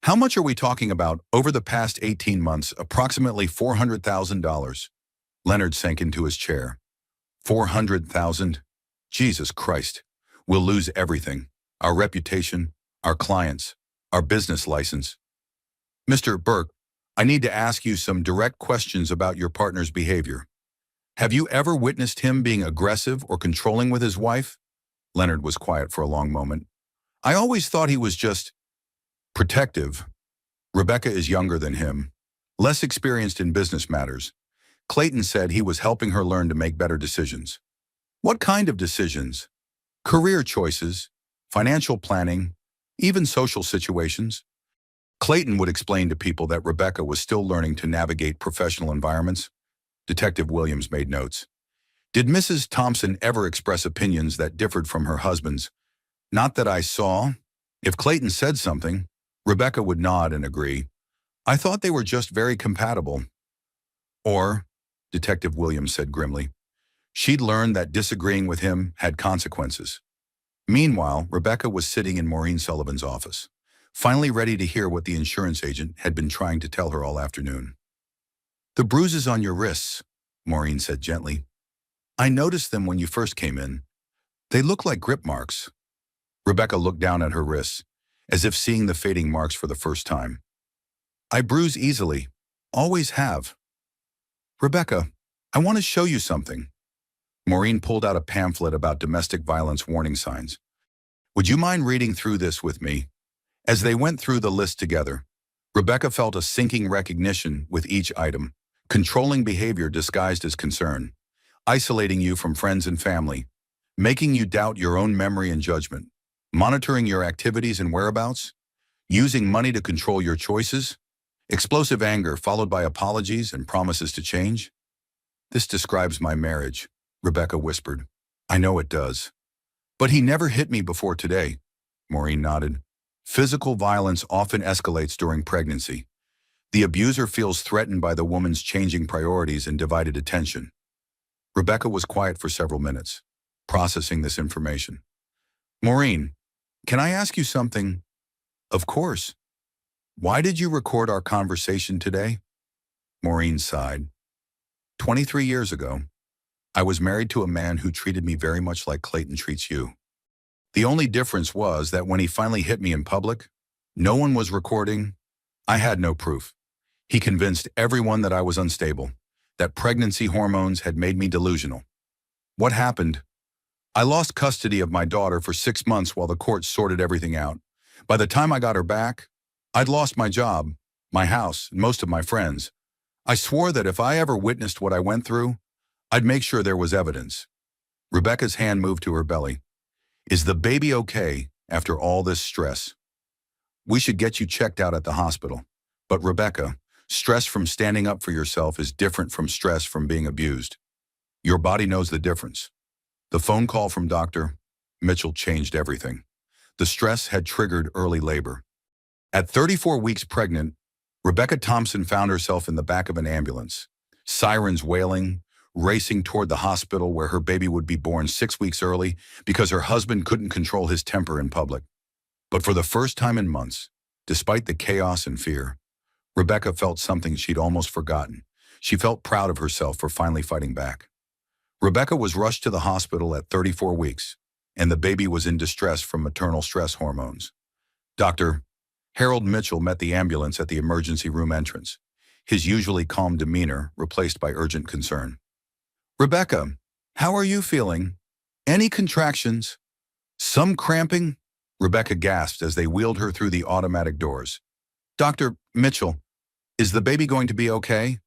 How much are we talking about? Over the past 18 months, approximately $400,000. Leonard sank into his chair. 400,000? Jesus Christ. We'll lose everything. Our reputation, our clients, our business license. Mr. Burke, I need to ask you some direct questions about your partner's behavior. Have you ever witnessed him being aggressive or controlling with his wife? Leonard was quiet for a long moment. I always thought he was just protective. Rebecca is younger than him, less experienced in business matters. Clayton said he was helping her learn to make better decisions. What kind of decisions? Career choices, financial planning, even social situations. Clayton would explain to people that Rebecca was still learning to navigate professional environments. Detective Williams made notes. Did Mrs. Thompson ever express opinions that differed from her husband's? Not that I saw. If Clayton said something, Rebecca would nod and agree. I thought they were just very compatible. Or, Detective Williams said grimly, she'd learned that disagreeing with him had consequences. Meanwhile, Rebecca was sitting in Maureen Sullivan's office, finally ready to hear what the insurance agent had been trying to tell her all afternoon. The bruises on your wrists, Maureen said gently. I noticed them when you first came in. They look like grip marks. Rebecca looked down at her wrists, as if seeing the fading marks for the first time. I bruise easily. Always have. Rebecca, I want to show you something. Maureen pulled out a pamphlet about domestic violence warning signs. Would you mind reading through this with me? As they went through the list together, Rebecca felt a sinking recognition with each item, controlling behavior disguised as concern, isolating you from friends and family, making you doubt your own memory and judgment, monitoring your activities and whereabouts, using money to control your choices, explosive anger followed by apologies and promises to change. This describes my marriage, Rebecca whispered. I know it does. But he never hit me before today, Maureen nodded. Physical violence often escalates during pregnancy. The abuser feels threatened by the woman's changing priorities and divided attention. Rebecca was quiet for several minutes, processing this information. Maureen, can I ask you something? Of course. Why did you record our conversation today? Maureen sighed. 23 years ago, I was married to a man who treated me very much like Clayton treats you. The only difference was that when he finally hit me in public, no one was recording. I had no proof. He convinced everyone that I was unstable, that pregnancy hormones had made me delusional. What happened? I lost custody of my daughter for 6 months while the court sorted everything out. By the time I got her back, I'd lost my job, my house, and most of my friends. I swore that if I ever witnessed what I went through, I'd make sure there was evidence. Rebecca's hand moved to her belly. Is the baby okay after all this stress? We should get you checked out at the hospital. But Rebecca, stress from standing up for yourself is different from stress from being abused. Your body knows the difference. The phone call from Dr. Mitchell changed everything. The stress had triggered early labor. At 34 weeks pregnant, Rebecca Thompson found herself in the back of an ambulance, sirens wailing, racing toward the hospital where her baby would be born 6 weeks early because her husband couldn't control his temper in public. But for the first time in months, despite the chaos and fear, Rebecca felt something she'd almost forgotten. She felt proud of herself for finally fighting back. Rebecca was rushed to the hospital at 34 weeks, and the baby was in distress from maternal stress hormones. Dr. Harold Mitchell met the ambulance at the emergency room entrance, his usually calm demeanor replaced by urgent concern. Rebecca, how are you feeling? Any contractions? Some cramping? Rebecca gasped as they wheeled her through the automatic doors. Dr. Mitchell, is the baby going to be okay?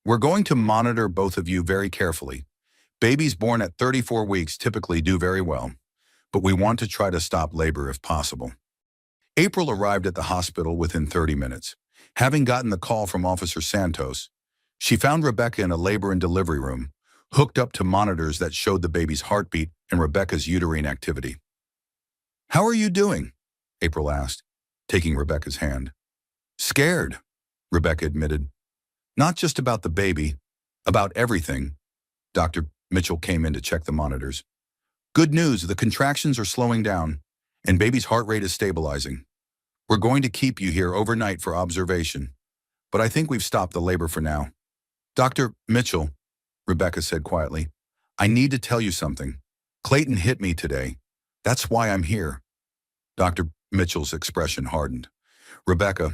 We're going to monitor both of you very carefully. Babies born at 34 weeks typically do very well, but we want to try to stop labor if possible. April arrived at the hospital within 30 minutes. Having gotten the call from Officer Santos, she found Rebecca in a labor and delivery room, hooked up to monitors that showed the baby's heartbeat and Rebecca's uterine activity. How are you doing? April asked, taking Rebecca's hand. Scared, Rebecca admitted. Not just about the baby, about everything. Dr. Mitchell came in to check the monitors. Good news, the contractions are slowing down, and baby's heart rate is stabilizing. We're going to keep you here overnight for observation, but I think we've stopped the labor for now. Dr. Mitchell, Rebecca said quietly, I need to tell you something. Clayton hit me today. That's why I'm here. Dr. Mitchell's expression hardened. Rebecca,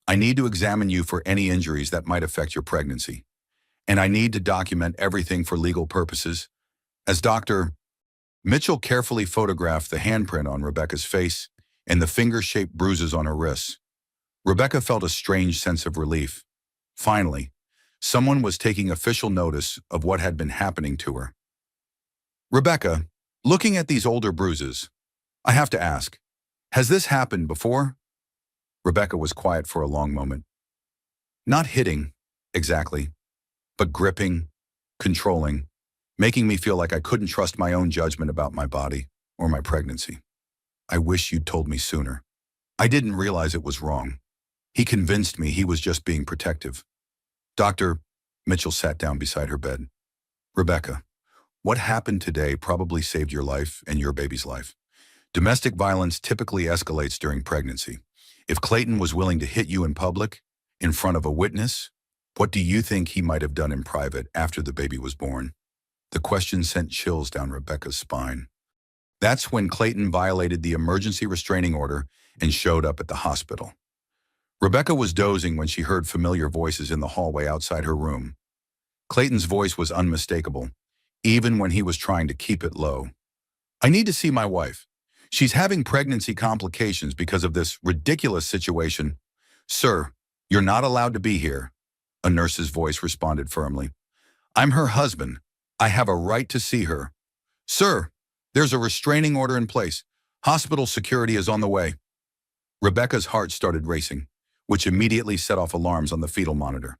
I need to examine you for any injuries that might affect your pregnancy, and I need to document everything for legal purposes. As Dr. Mitchell carefully photographed the handprint on Rebecca's face, and the finger-shaped bruises on her wrists. Rebecca felt a strange sense of relief. Finally, someone was taking official notice of what had been happening to her. Rebecca, looking at these older bruises, I have to ask, has this happened before? Rebecca was quiet for a long moment. Not hitting, exactly, but gripping, controlling, making me feel like I couldn't trust my own judgment about my body or my pregnancy. I wish you'd told me sooner. I didn't realize it was wrong. He convinced me he was just being protective. Doctor, Mitchell sat down beside her bed. Rebecca, what happened today probably saved your life and your baby's life. Domestic violence typically escalates during pregnancy. If Clayton was willing to hit you in public, in front of a witness, what do you think he might have done in private after the baby was born? The question sent chills down Rebecca's spine. That's when Clayton violated the emergency restraining order and showed up at the hospital. Rebecca was dozing when she heard familiar voices in the hallway outside her room. Clayton's voice was unmistakable, even when he was trying to keep it low. I need to see my wife. She's having pregnancy complications because of this ridiculous situation. Sir, you're not allowed to be here, a nurse's voice responded firmly. I'm her husband. I have a right to see her. Sir, there's a restraining order in place. Hospital security is on the way. Rebecca's heart started racing, which immediately set off alarms on the fetal monitor.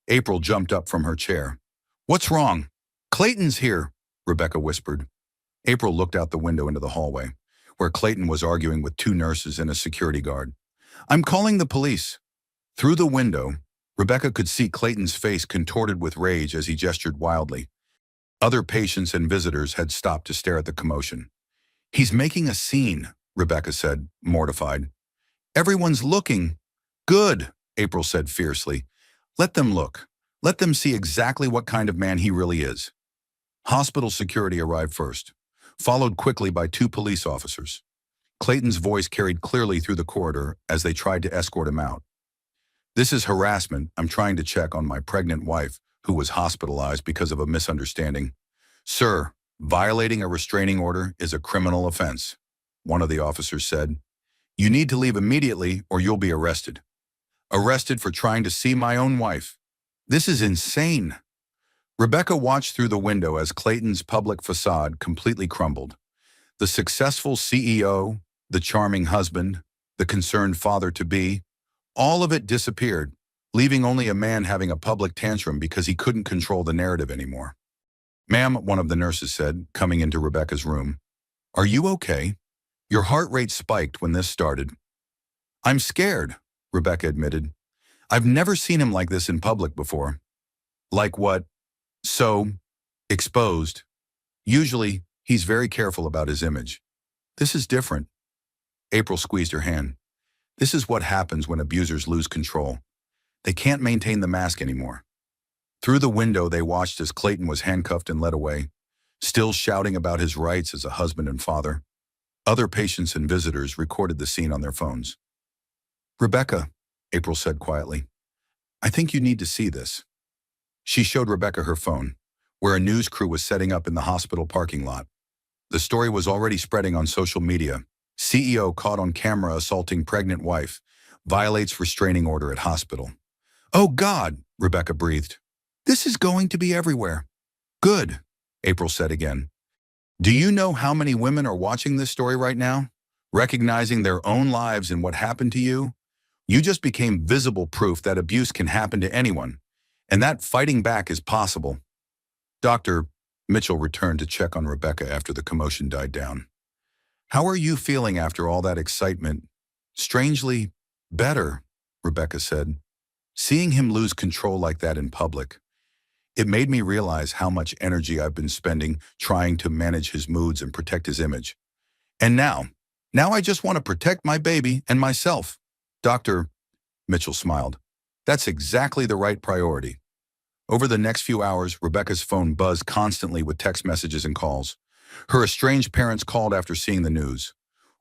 April jumped up from her chair. What's wrong? Clayton's here, Rebecca whispered. April looked out the window into the hallway, where Clayton was arguing with two nurses and a security guard. I'm calling the police. Through the window, Rebecca could see Clayton's face contorted with rage as he gestured wildly. Other patients and visitors had stopped to stare at the commotion. He's making a scene, Rebecca said, mortified. Everyone's looking. Good, April said fiercely. Let them look. Let them see exactly what kind of man he really is. Hospital security arrived first, followed quickly by two police officers. Clayton's voice carried clearly through the corridor as they tried to escort him out. This is harassment. I'm trying to check on my pregnant wife, who was hospitalized because of a misunderstanding. Sir, violating a restraining order is a criminal offense, one of the officers said. You need to leave immediately or you'll be arrested. Arrested for trying to see my own wife. This is insane. Rebecca watched through the window as Clayton's public facade completely crumbled. The successful CEO, the charming husband, the concerned father-to-be, all of it disappeared, leaving only a man having a public tantrum because he couldn't control the narrative anymore. Ma'am, one of the nurses said, coming into Rebecca's room. Are you okay? Your heart rate spiked when this started. I'm scared, Rebecca admitted. I've never seen him like this in public before. Like what? So, exposed. Usually, he's very careful about his image. This is different. April squeezed her hand. This is what happens when abusers lose control. They can't maintain the mask anymore. Through the window, they watched as Clayton was handcuffed and led away, still shouting about his rights as a husband and father. Other patients and visitors recorded the scene on their phones. Rebecca, April said quietly, I think you need to see this. She showed Rebecca her phone, where a news crew was setting up in the hospital parking lot. The story was already spreading on social media. CEO caught on camera assaulting pregnant wife, violates restraining order at hospital. Oh God, Rebecca breathed. This is going to be everywhere. Good, April said again. Do you know how many women are watching this story right now? Recognizing their own lives and what happened to you? You just became visible proof that abuse can happen to anyone, and that fighting back is possible. Dr. Mitchell returned to check on Rebecca after the commotion died down. How are you feeling after all that excitement? Strangely, better, Rebecca said. Seeing him lose control like that in public, it made me realize how much energy I've been spending trying to manage his moods and protect his image. And now I just want to protect my baby and myself. Dr. Mitchell smiled. That's exactly the right priority. Over the next few hours, Rebecca's phone buzzed constantly with text messages and calls. Her estranged parents called after seeing the news.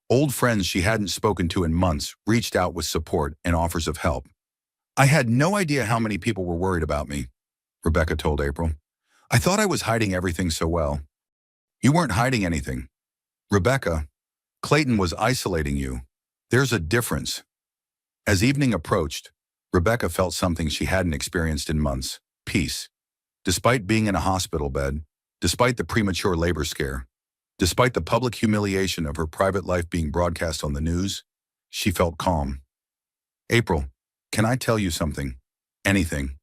Old friends she hadn't spoken to in months reached out with support and offers of help. I had no idea how many people were worried about me, Rebecca told April. I thought I was hiding everything so well. You weren't hiding anything. Rebecca, Clayton was isolating you. There's a difference. As evening approached, Rebecca felt something she hadn't experienced in months: peace. Despite being in a hospital bed, despite the premature labor scare, despite the public humiliation of her private life being broadcast on the news, she felt calm. April, can I tell you something? Anything.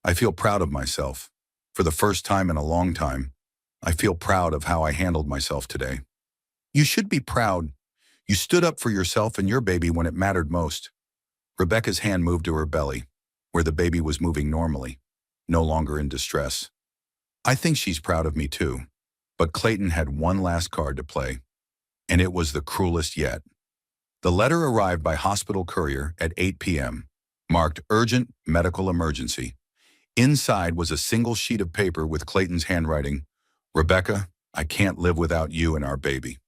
I feel proud of myself. For the first time in a long time, I feel proud of how I handled myself today. You should be proud. You stood up for yourself and your baby when it mattered most. Rebecca's hand moved to her belly, where the baby was moving normally, no longer in distress. I think she's proud of me too. But Clayton had one last card to play, and it was the cruelest yet. The letter arrived by hospital courier at 8 p.m., marked urgent medical emergency. Inside was a single sheet of paper with Clayton's handwriting. Rebecca, I can't live without you and our baby.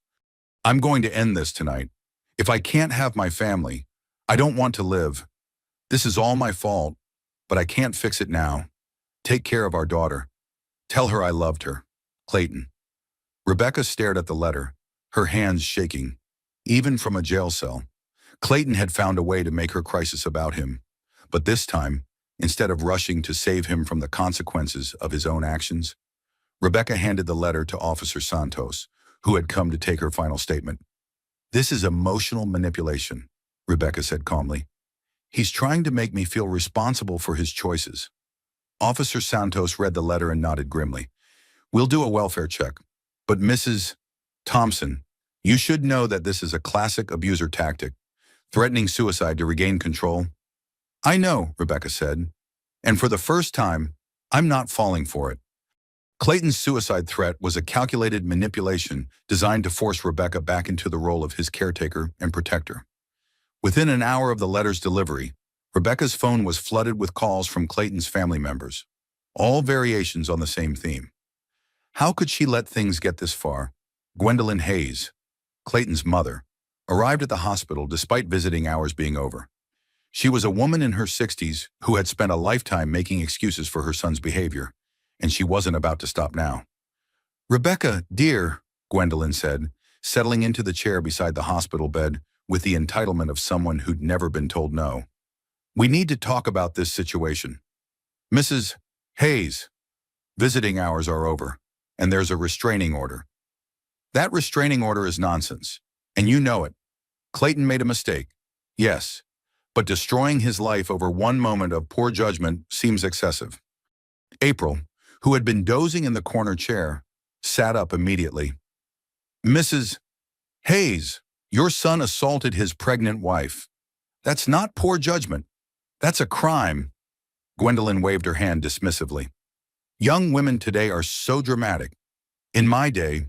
I'm going to end this tonight. If I can't have my family, I don't want to live. This is all my fault, but I can't fix it now. Take care of our daughter. Tell her I loved her. Clayton. Rebecca stared at the letter, her hands shaking. Even from a jail cell, Clayton had found a way to make her crisis about him. But this time, instead of rushing to save him from the consequences of his own actions, Rebecca handed the letter to Officer Santos, who had come to take her final statement. This is emotional manipulation, Rebecca said calmly. He's trying to make me feel responsible for his choices. Officer Santos read the letter and nodded grimly. We'll do a welfare check. But Mrs. Thompson, you should know that this is a classic abuser tactic, threatening suicide to regain control. I know, Rebecca said, and for the first time, I'm not falling for it. Clayton's suicide threat was a calculated manipulation designed to force Rebecca back into the role of his caretaker and protector. Within an hour of the letter's delivery, Rebecca's phone was flooded with calls from Clayton's family members, all variations on the same theme. How could she let things get this far? Gwendolyn Hayes, Clayton's mother, arrived at the hospital despite visiting hours being over. She was a woman in her 60s who had spent a lifetime making excuses for her son's behavior, and she wasn't about to stop now. Rebecca, dear, Gwendolyn said, settling into the chair beside the hospital bed with the entitlement of someone who'd never been told no. We need to talk about this situation. Mrs. Hayes, visiting hours are over, and there's a restraining order. That restraining order is nonsense, and you know it. Clayton made a mistake, yes, but destroying his life over one moment of poor judgment seems excessive. April, who had been dozing in the corner chair, sat up immediately. Mrs. Hayes, your son assaulted his pregnant wife. That's not poor judgment. That's a crime. Gwendolyn waved her hand dismissively. Young women today are so dramatic. In my day,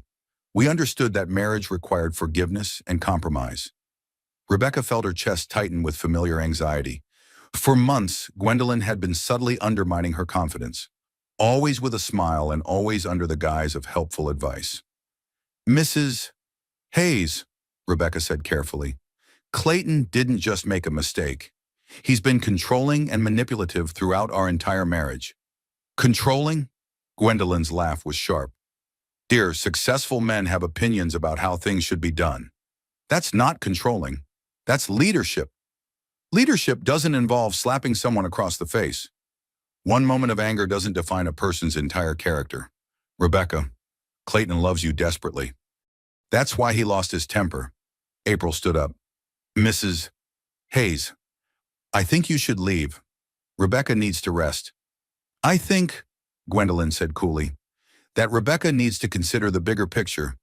we understood that marriage required forgiveness and compromise. Rebecca felt her chest tighten with familiar anxiety. For months, Gwendolyn had been subtly undermining her confidence, always with a smile and always under the guise of helpful advice. Mrs. Hayes, Rebecca said carefully, Clayton didn't just make a mistake. He's been controlling and manipulative throughout our entire marriage. Controlling? Gwendolyn's laugh was sharp. Dear, successful men have opinions about how things should be done. That's not controlling. That's leadership. Leadership doesn't involve slapping someone across the face. One moment of anger doesn't define a person's entire character. Rebecca, Clayton loves you desperately. That's why he lost his temper. April stood up. Mrs. Hayes, I think you should leave. Rebecca needs to rest. I think, Gwendolyn said coolly, that Rebecca needs to consider the bigger picture.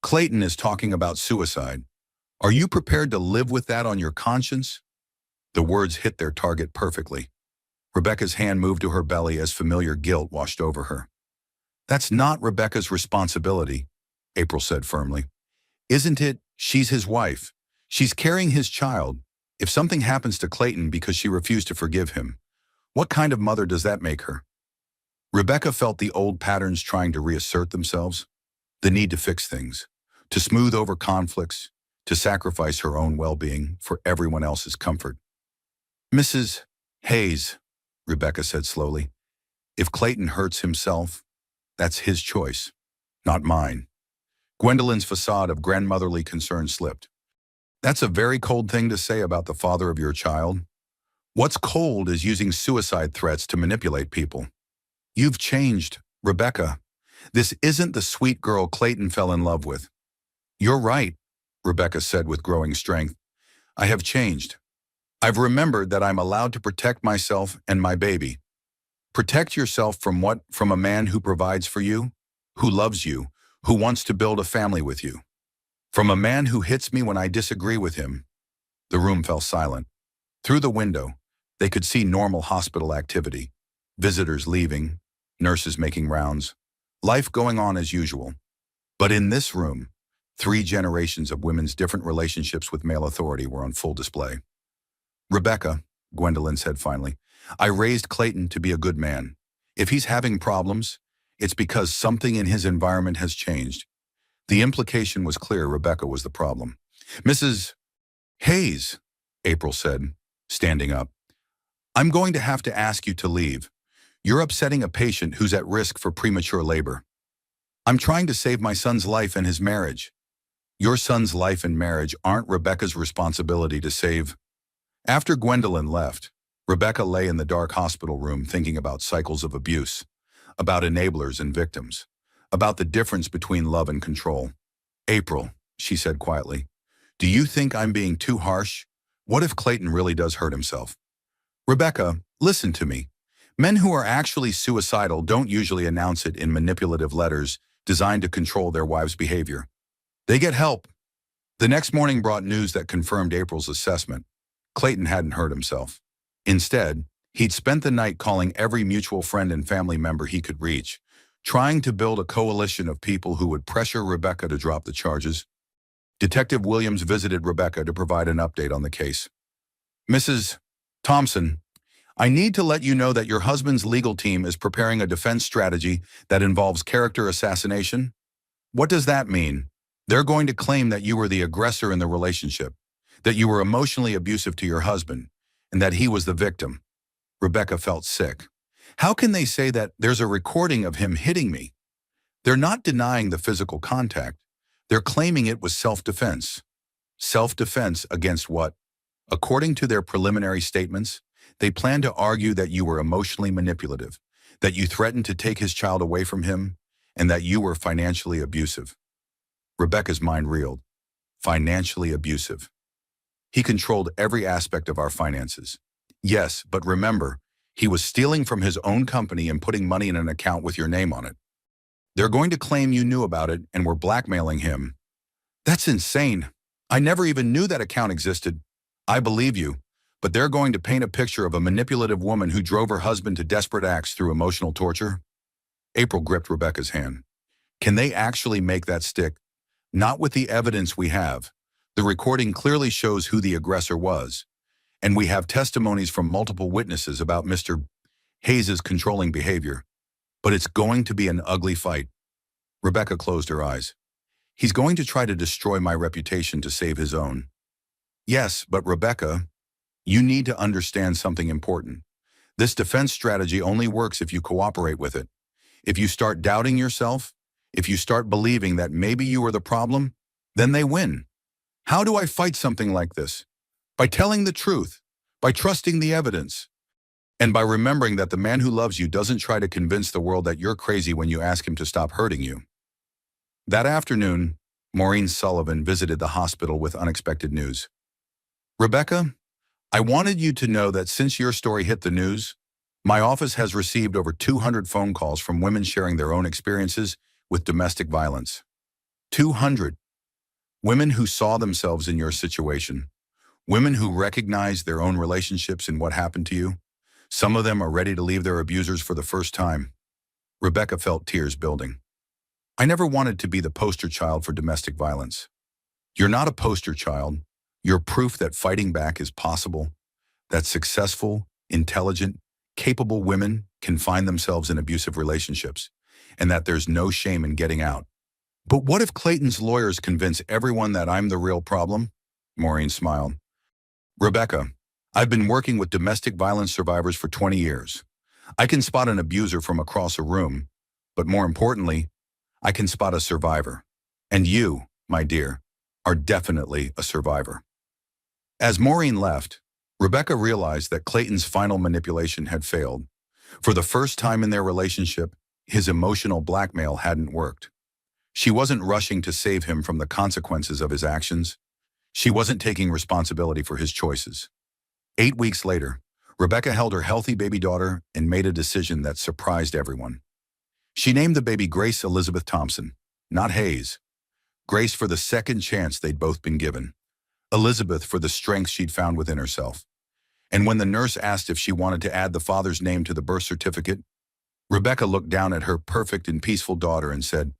Clayton is talking about suicide. Are you prepared to live with that on your conscience? The words hit their target perfectly. Rebecca's hand moved to her belly as familiar guilt washed over her. That's not Rebecca's responsibility, April said firmly. Isn't it? She's his wife. She's carrying his child. If something happens to Clayton because she refused to forgive him, what kind of mother does that make her? Rebecca felt the old patterns trying to reassert themselves, the need to fix things, to smooth over conflicts, to sacrifice her own well-being for everyone else's comfort. Mrs. Hayes, Rebecca said slowly, if Clayton hurts himself, that's his choice, not mine. Gwendolyn's facade of grandmotherly concern slipped. That's a very cold thing to say about the father of your child. What's cold is using suicide threats to manipulate people. You've changed, Rebecca. This isn't the sweet girl Clayton fell in love with. You're right, Rebecca said with growing strength. I have changed. I've remembered that I'm allowed to protect myself and my baby. Protect yourself from what? From a man who provides for you, who loves you, who wants to build a family with you. From a man who hits me when I disagree with him. The room fell silent. Through the window, they could see normal hospital activity. Visitors leaving, nurses making rounds, life going on as usual. But in this room, 3 generations of women's different relationships with male authority were on full display. Rebecca, Gwendolyn said finally, I raised Clayton to be a good man. If he's having problems, it's because something in his environment has changed. The implication was clear. Rebecca was the problem. Mrs. Hayes, April said, standing up, I'm going to have to ask you to leave. You're upsetting a patient who's at risk for premature labor. I'm trying to save my son's life and his marriage. Your son's life and marriage aren't Rebecca's responsibility to save. After Gwendolyn left, Rebecca lay in the dark hospital room thinking about cycles of abuse, about enablers and victims, about the difference between love and control. April, she said quietly, do you think I'm being too harsh? What if Clayton really does hurt himself? Rebecca, listen to me. Men who are actually suicidal don't usually announce it in manipulative letters designed to control their wives' behavior. They get help. The next morning brought news that confirmed April's assessment. Clayton hadn't hurt himself. Instead, he'd spent the night calling every mutual friend and family member he could reach, trying to build a coalition of people who would pressure Rebecca to drop the charges. Detective Williams visited Rebecca to provide an update on the case. Mrs. Thompson, I need to let you know that your husband's legal team is preparing a defense strategy that involves character assassination. What does that mean? They're going to claim that you were the aggressor in the relationship, that you were emotionally abusive to your husband, and that he was the victim. Rebecca felt sick. How can they say that there's a recording of him hitting me? They're not denying the physical contact. They're claiming it was self-defense. Self-defense against what? According to their preliminary statements, they plan to argue that you were emotionally manipulative, that you threatened to take his child away from him, and that you were financially abusive. Rebecca's mind reeled. Financially abusive. He controlled every aspect of our finances. Yes, but remember, he was stealing from his own company and putting money in an account with your name on it. They're going to claim you knew about it and were blackmailing him. That's insane. I never even knew that account existed. I believe you, but they're going to paint a picture of a manipulative woman who drove her husband to desperate acts through emotional torture. April gripped Rebecca's hand. Can they actually make that stick? Not with the evidence we have. The recording clearly shows who the aggressor was, and we have testimonies from multiple witnesses about Mr. Hayes' controlling behavior. But it's going to be an ugly fight. Rebecca closed her eyes. He's going to try to destroy my reputation to save his own. Yes, but Rebecca, you need to understand something important. This defense strategy only works if you cooperate with it. If you start doubting yourself, if you start believing that maybe you are the problem, then they win. How do I fight something like this? By telling the truth, by trusting the evidence, and by remembering that the man who loves you doesn't try to convince the world that you're crazy when you ask him to stop hurting you. That afternoon, Maureen Sullivan visited the hospital with unexpected news. Rebecca, I wanted you to know that since your story hit the news, my office has received over 200 phone calls from women sharing their own experiences with domestic violence. 200. Women who saw themselves in your situation. Women who recognized their own relationships in what happened to you. Some of them are ready to leave their abusers for the first time. Rebecca felt tears building. I never wanted to be the poster child for domestic violence. You're not a poster child. You're proof that fighting back is possible, that successful, intelligent, capable women can find themselves in abusive relationships, and that there's no shame in getting out. But what if Clayton's lawyers convince everyone that I'm the real problem? Maureen smiled. Rebecca, I've been working with domestic violence survivors for 20 years. I can spot an abuser from across a room, but more importantly, I can spot a survivor. And you, my dear, are definitely a survivor. As Maureen left, Rebecca realized that Clayton's final manipulation had failed. For the first time in their relationship, his emotional blackmail hadn't worked. She wasn't rushing to save him from the consequences of his actions. She wasn't taking responsibility for his choices. 8 weeks later, Rebecca held her healthy baby daughter and made a decision that surprised everyone. She named the baby Grace Elizabeth Thompson, not Hayes. Grace for the second chance they'd both been given. Elizabeth for the strength she'd found within herself. And when the nurse asked if she wanted to add the father's name to the birth certificate, Rebecca looked down at her perfect and peaceful daughter and said,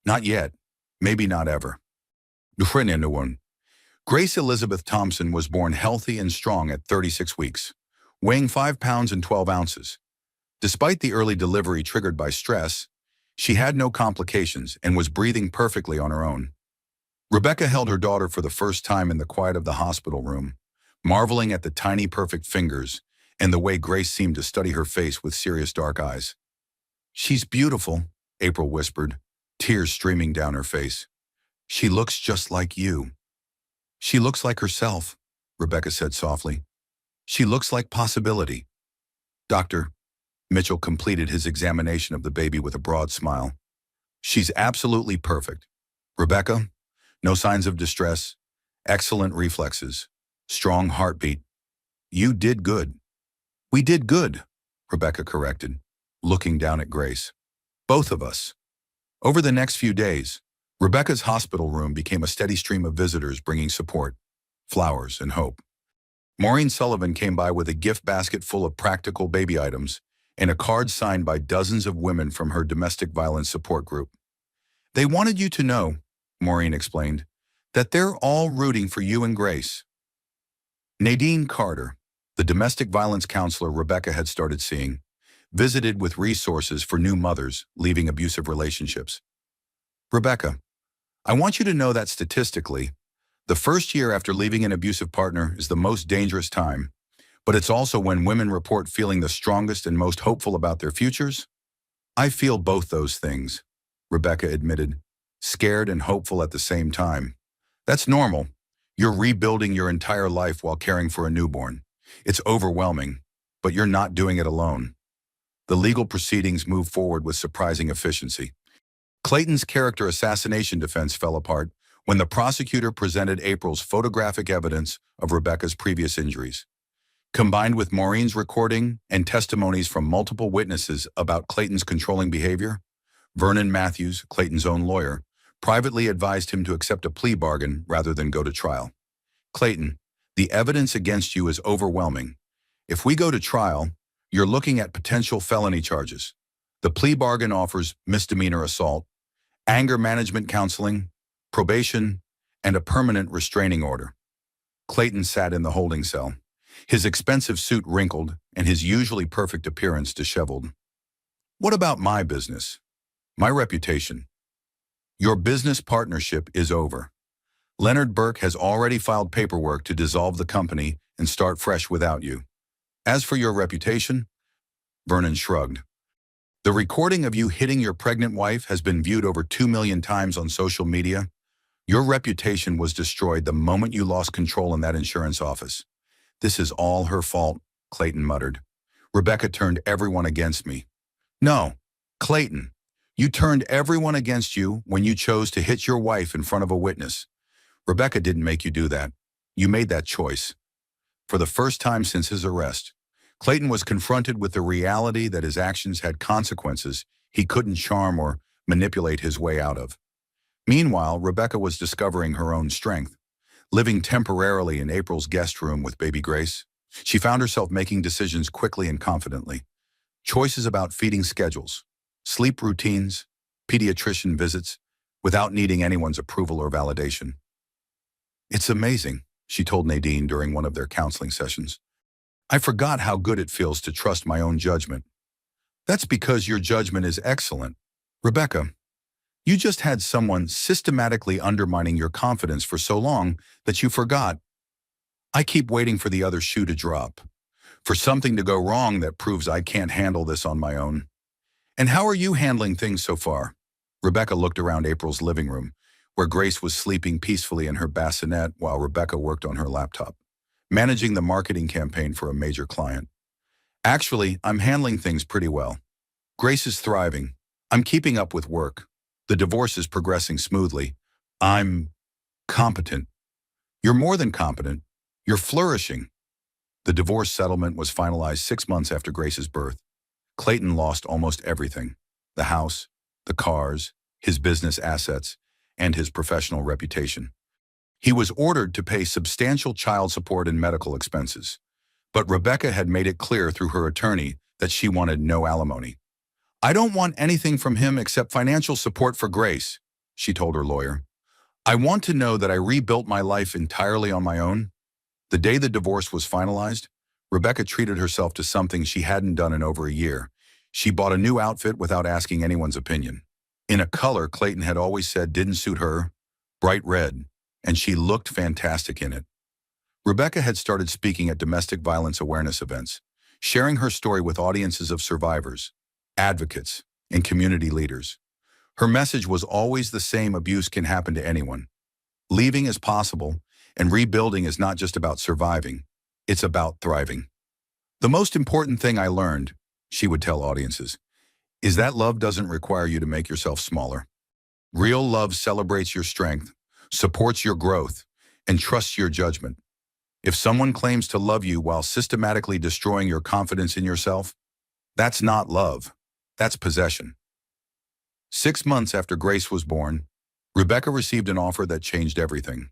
"Not yet, maybe not ever." Grace Elizabeth Thompson was born healthy and strong at 36 weeks, weighing 5 pounds and 12 ounces. Despite the early delivery triggered by stress, she had no complications and was breathing perfectly on her own. Rebecca held her daughter for the first time in the quiet of the hospital room, marveling at the tiny perfect fingers and the way Grace seemed to study her face with serious dark eyes. "She's beautiful," April whispered, tears streaming down her face. "She looks just like you." "She looks like herself," Rebecca said softly. "She looks like possibility." "Doctor," Mitchell completed his examination of the baby with a broad smile. "She's absolutely perfect. Rebecca, no signs of distress, excellent reflexes, strong heartbeat. You did good." "We did good," Rebecca corrected, looking down at Grace. "Both of us." Over the next few days, Rebecca's hospital room became a steady stream of visitors bringing support, flowers, and hope. Maureen Sullivan came by with a gift basket full of practical baby items and a card signed by dozens of women from her domestic violence support group. "They wanted you to know," Maureen explained, "that they're all rooting for you and Grace." Nadine Carter, the domestic violence counselor Rebecca had started seeing, visited with resources for new mothers leaving abusive relationships. "Rebecca, I want you to know that statistically, the first year after leaving an abusive partner is the most dangerous time, but it's also when women report feeling the strongest and most hopeful about their futures." "I feel both those things," Rebecca admitted, scared and hopeful at the same time. "That's normal. You're rebuilding your entire life while caring for a newborn. It's overwhelming, but you're not doing it alone." The legal proceedings moved forward with surprising efficiency. Clayton's character assassination defense fell apart when the prosecutor presented April's photographic evidence of Rebecca's previous injuries. Combined with Maureen's recording and testimonies from multiple witnesses about Clayton's controlling behavior, Vernon Matthews, Clayton's own lawyer, privately advised him to accept a plea bargain rather than go to trial. "Clayton, the evidence against you is overwhelming. If we go to trial, you're looking at potential felony charges. The plea bargain offers misdemeanor assault, anger management counseling, probation, and a permanent restraining order." Clayton sat in the holding cell, his expensive suit wrinkled and his usually perfect appearance disheveled. "What about my business? My reputation?" "Your business partnership is over. Leonard Burke has already filed paperwork to dissolve the company and start fresh without you. As for your reputation," Vernon shrugged, "the recording of you hitting your pregnant wife has been viewed over 2 million times on social media. Your reputation was destroyed the moment you lost control in that insurance office." "This is all her fault," Clayton muttered. "Rebecca turned everyone against me." "No, Clayton, you turned everyone against you when you chose to hit your wife in front of a witness. Rebecca didn't make you do that. You made that choice." For the first time since his arrest, Clayton was confronted with the reality that his actions had consequences he couldn't charm or manipulate his way out of. Meanwhile, Rebecca was discovering her own strength. Living temporarily in April's guest room with baby Grace, she found herself making decisions quickly and confidently. Choices about feeding schedules, sleep routines, pediatrician visits, without needing anyone's approval or validation. "It's amazing," she told Nadine during one of their counseling sessions. "I forgot how good it feels to trust my own judgment." "That's because your judgment is excellent. Rebecca, you just had someone systematically undermining your confidence for so long that you forgot. I keep waiting for the other shoe to drop, for something to go wrong that proves I can't handle this on my own. And how are you handling things so far?" Rebecca looked around April's living room, where Grace was sleeping peacefully in her bassinet while Rebecca worked on her laptop. managing the marketing campaign for a major client. Actually, I'm handling things pretty well. Grace is thriving. I'm keeping up with work. The divorce is progressing smoothly. I'm competent. You're more than competent. You're flourishing. The divorce settlement was finalized 6 months after Grace's birth. Clayton lost almost everything: the house, the cars, his business assets, and his professional reputation. He was ordered to pay substantial child support and medical expenses. But Rebecca had made it clear through her attorney that she wanted no alimony. "I don't want anything from him except financial support for Grace," she told her lawyer. "I want to know that I rebuilt my life entirely on my own." The day the divorce was finalized, Rebecca treated herself to something she hadn't done in over a year. She bought a new outfit without asking anyone's opinion. In a color Clayton had always said didn't suit her, bright red, and she looked fantastic in it. Rebecca had started speaking at domestic violence awareness events, sharing her story with audiences of survivors, advocates, and community leaders. Her message was always the same: abuse can happen to anyone. Leaving is possible, and rebuilding is not just about surviving, it's about thriving. "The most important thing I learned," she would tell audiences, "is that love doesn't require you to make yourself smaller. Real love celebrates your strength, supports your growth, and trusts your judgment. If someone claims to love you while systematically destroying your confidence in yourself, that's not love, that's possession." 6 months after Grace was born, Rebecca received an offer that changed everything.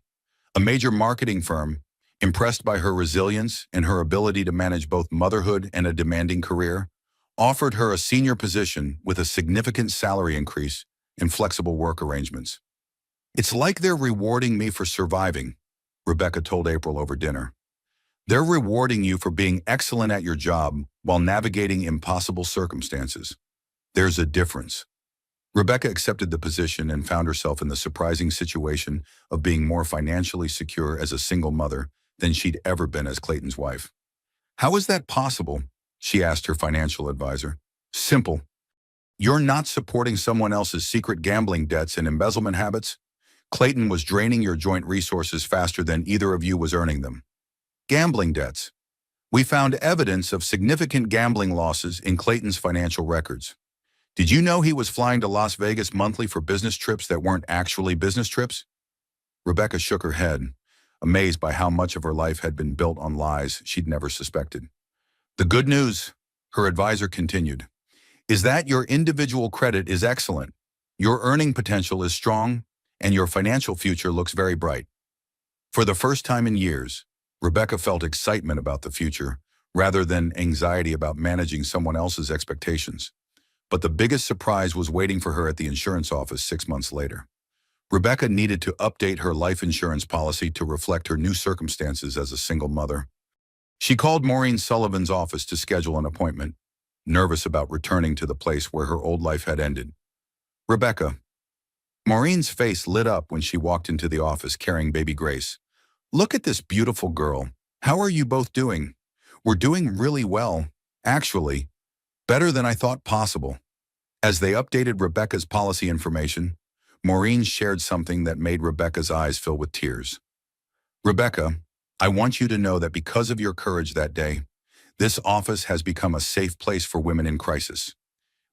A major marketing firm, impressed by her resilience and her ability to manage both motherhood and a demanding career, offered her a senior position with a significant salary increase and flexible work arrangements. "It's like they're rewarding me for surviving," Rebecca told April over dinner. "They're rewarding you for being excellent at your job while navigating impossible circumstances. There's a difference." Rebecca accepted the position and found herself in the surprising situation of being more financially secure as a single mother than she'd ever been as Clayton's wife. "How is that possible?" she asked her financial advisor. "Simple. You're not supporting someone else's secret gambling debts and embezzlement habits. Clayton was draining your joint resources faster than either of you was earning them." Gambling debts. "We found evidence of significant gambling losses in Clayton's financial records. Did you know he was flying to Las Vegas monthly for business trips that weren't actually business trips?" Rebecca shook her head, amazed by how much of her life had been built on lies she'd never suspected. "The good news," her advisor continued, "is that your individual credit is excellent, your earning potential is strong, and your financial future looks very bright." For the first time in years, Rebecca felt excitement about the future rather than anxiety about managing someone else's expectations. But the biggest surprise was waiting for her at the insurance office 6 months later. Rebecca needed to update her life insurance policy to reflect her new circumstances as a single mother. She called Maureen Sullivan's office to schedule an appointment, nervous about returning to the place where her old life had ended. "Rebecca." Maureen's face lit up when she walked into the office carrying baby Grace. "Look at this beautiful girl. How are you both doing?" "We're doing really well, actually. Better than I thought possible." As they updated Rebecca's policy information, Maureen shared something that made Rebecca's eyes fill with tears. "Rebecca, I want you to know that because of your courage that day, this office has become a safe place for women in crisis.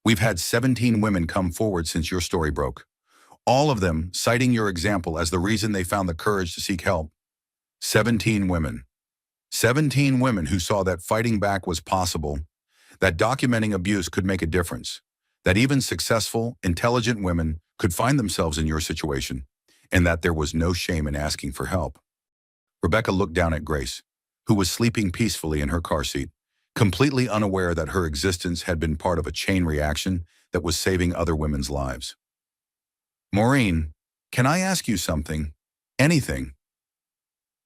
We've had 17 women come forward since your story broke, all of them citing your example as the reason they found the courage to seek help. 17 women. 17 women who saw that fighting back was possible, that documenting abuse could make a difference, that even successful, intelligent women could find themselves in your situation, and that there was no shame in asking for help." Rebecca looked down at Grace, who was sleeping peacefully in her car seat, completely unaware that her existence had been part of a chain reaction that was saving other women's lives. "Maureen, can I ask you something? Anything?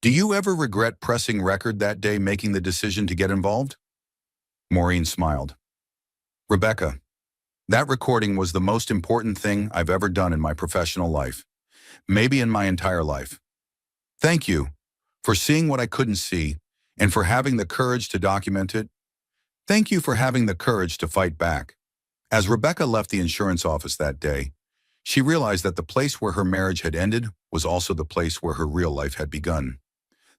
Do you ever regret pressing record that day, making the decision to get involved?" Maureen smiled. "Rebecca, that recording was the most important thing I've ever done in my professional life, maybe in my entire life. Thank you for seeing what I couldn't see and for having the courage to document it. Thank you for having the courage to fight back." As Rebecca left the insurance office that day, she realized that the place where her marriage had ended was also the place where her real life had begun.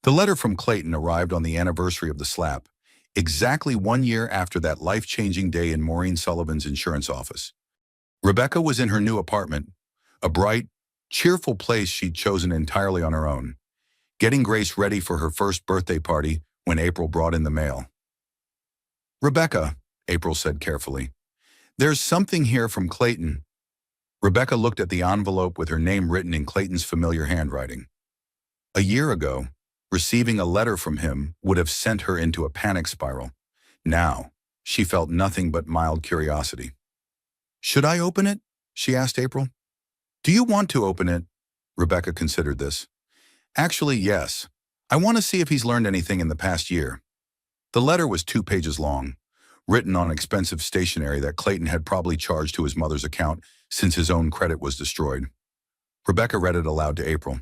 The letter from Clayton arrived on the anniversary of the slap, exactly 1 year after that life-changing day in Maureen Sullivan's insurance office. Rebecca was in her new apartment, a bright, cheerful place she'd chosen entirely on her own, getting Grace ready for her first birthday party when April brought in the mail. "Rebecca," April said carefully, "there's something here from Clayton." Rebecca looked at the envelope with her name written in Clayton's familiar handwriting. A year ago, receiving a letter from him would have sent her into a panic spiral. Now, she felt nothing but mild curiosity. "Should I open it?" she asked April. "Do you want to open it?" Rebecca considered this. "Actually, yes. I want to see if he's learned anything in the past year." The letter was 2 pages long, written on expensive stationery that Clayton had probably charged to his mother's account since his own credit was destroyed. Rebecca read it aloud to April.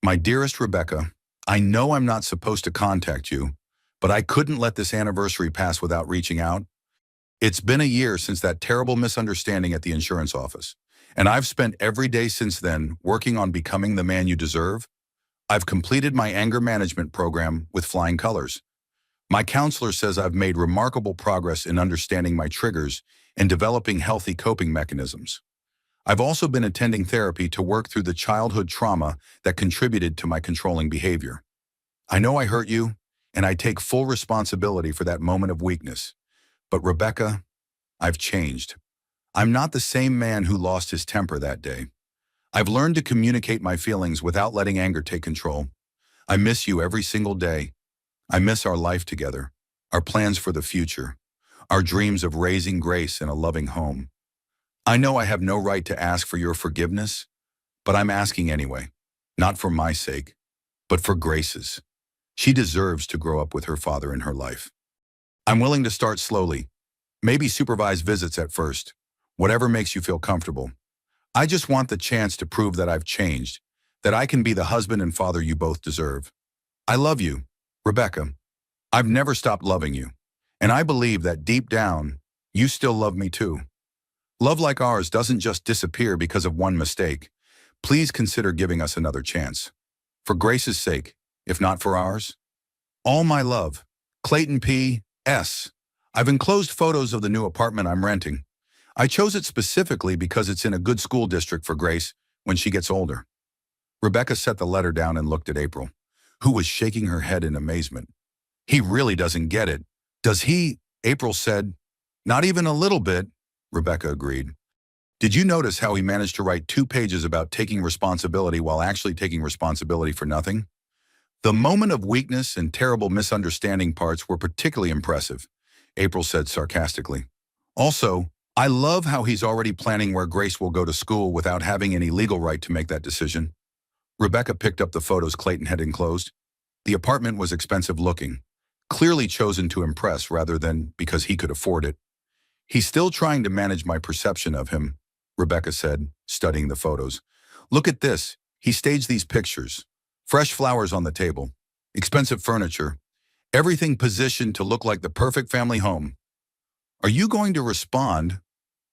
"My dearest Rebecca, I know I'm not supposed to contact you, but I couldn't let this anniversary pass without reaching out. It's been a year since that terrible misunderstanding at the insurance office, and I've spent every day since then working on becoming the man you deserve. I've completed my anger management program with flying colors. My counselor says I've made remarkable progress in understanding my triggers and developing healthy coping mechanisms. I've also been attending therapy to work through the childhood trauma that contributed to my controlling behavior. I know I hurt you, and I take full responsibility for that moment of weakness. But Rebecca, I've changed. I'm not the same man who lost his temper that day. I've learned to communicate my feelings without letting anger take control. I miss you every single day. I miss our life together, our plans for the future, our dreams of raising Grace in a loving home. I know I have no right to ask for your forgiveness, but I'm asking anyway, not for my sake, but for Grace's. She deserves to grow up with her father in her life. I'm willing to start slowly, maybe supervised visits at first, whatever makes you feel comfortable. I just want the chance to prove that I've changed, that I can be the husband and father you both deserve. I love you, Rebecca. I've never stopped loving you, and I believe that deep down, you still love me too. Love like ours doesn't just disappear because of one mistake. Please consider giving us another chance. For Grace's sake, if not for ours. All my love, Clayton P. S. I've enclosed photos of the new apartment I'm renting. I chose it specifically because it's in a good school district for Grace when she gets older." Rebecca set the letter down and looked at April, who was shaking her head in amazement. "He really doesn't get it, does he?" April said. "Not even a little bit," Rebecca agreed. "Did you notice how he managed to write 2 pages about taking responsibility while actually taking responsibility for nothing? The moment of weakness and terrible misunderstanding parts were particularly impressive," April said sarcastically. "Also, I love how he's already planning where Grace will go to school without having any legal right to make that decision." Rebecca picked up the photos Clayton had enclosed. The apartment was expensive looking, clearly chosen to impress rather than because he could afford it. "He's still trying to manage my perception of him," Rebecca said, studying the photos. "Look at this. He staged these pictures. Fresh flowers on the table, expensive furniture, everything positioned to look like the perfect family home. Are you going to respond?"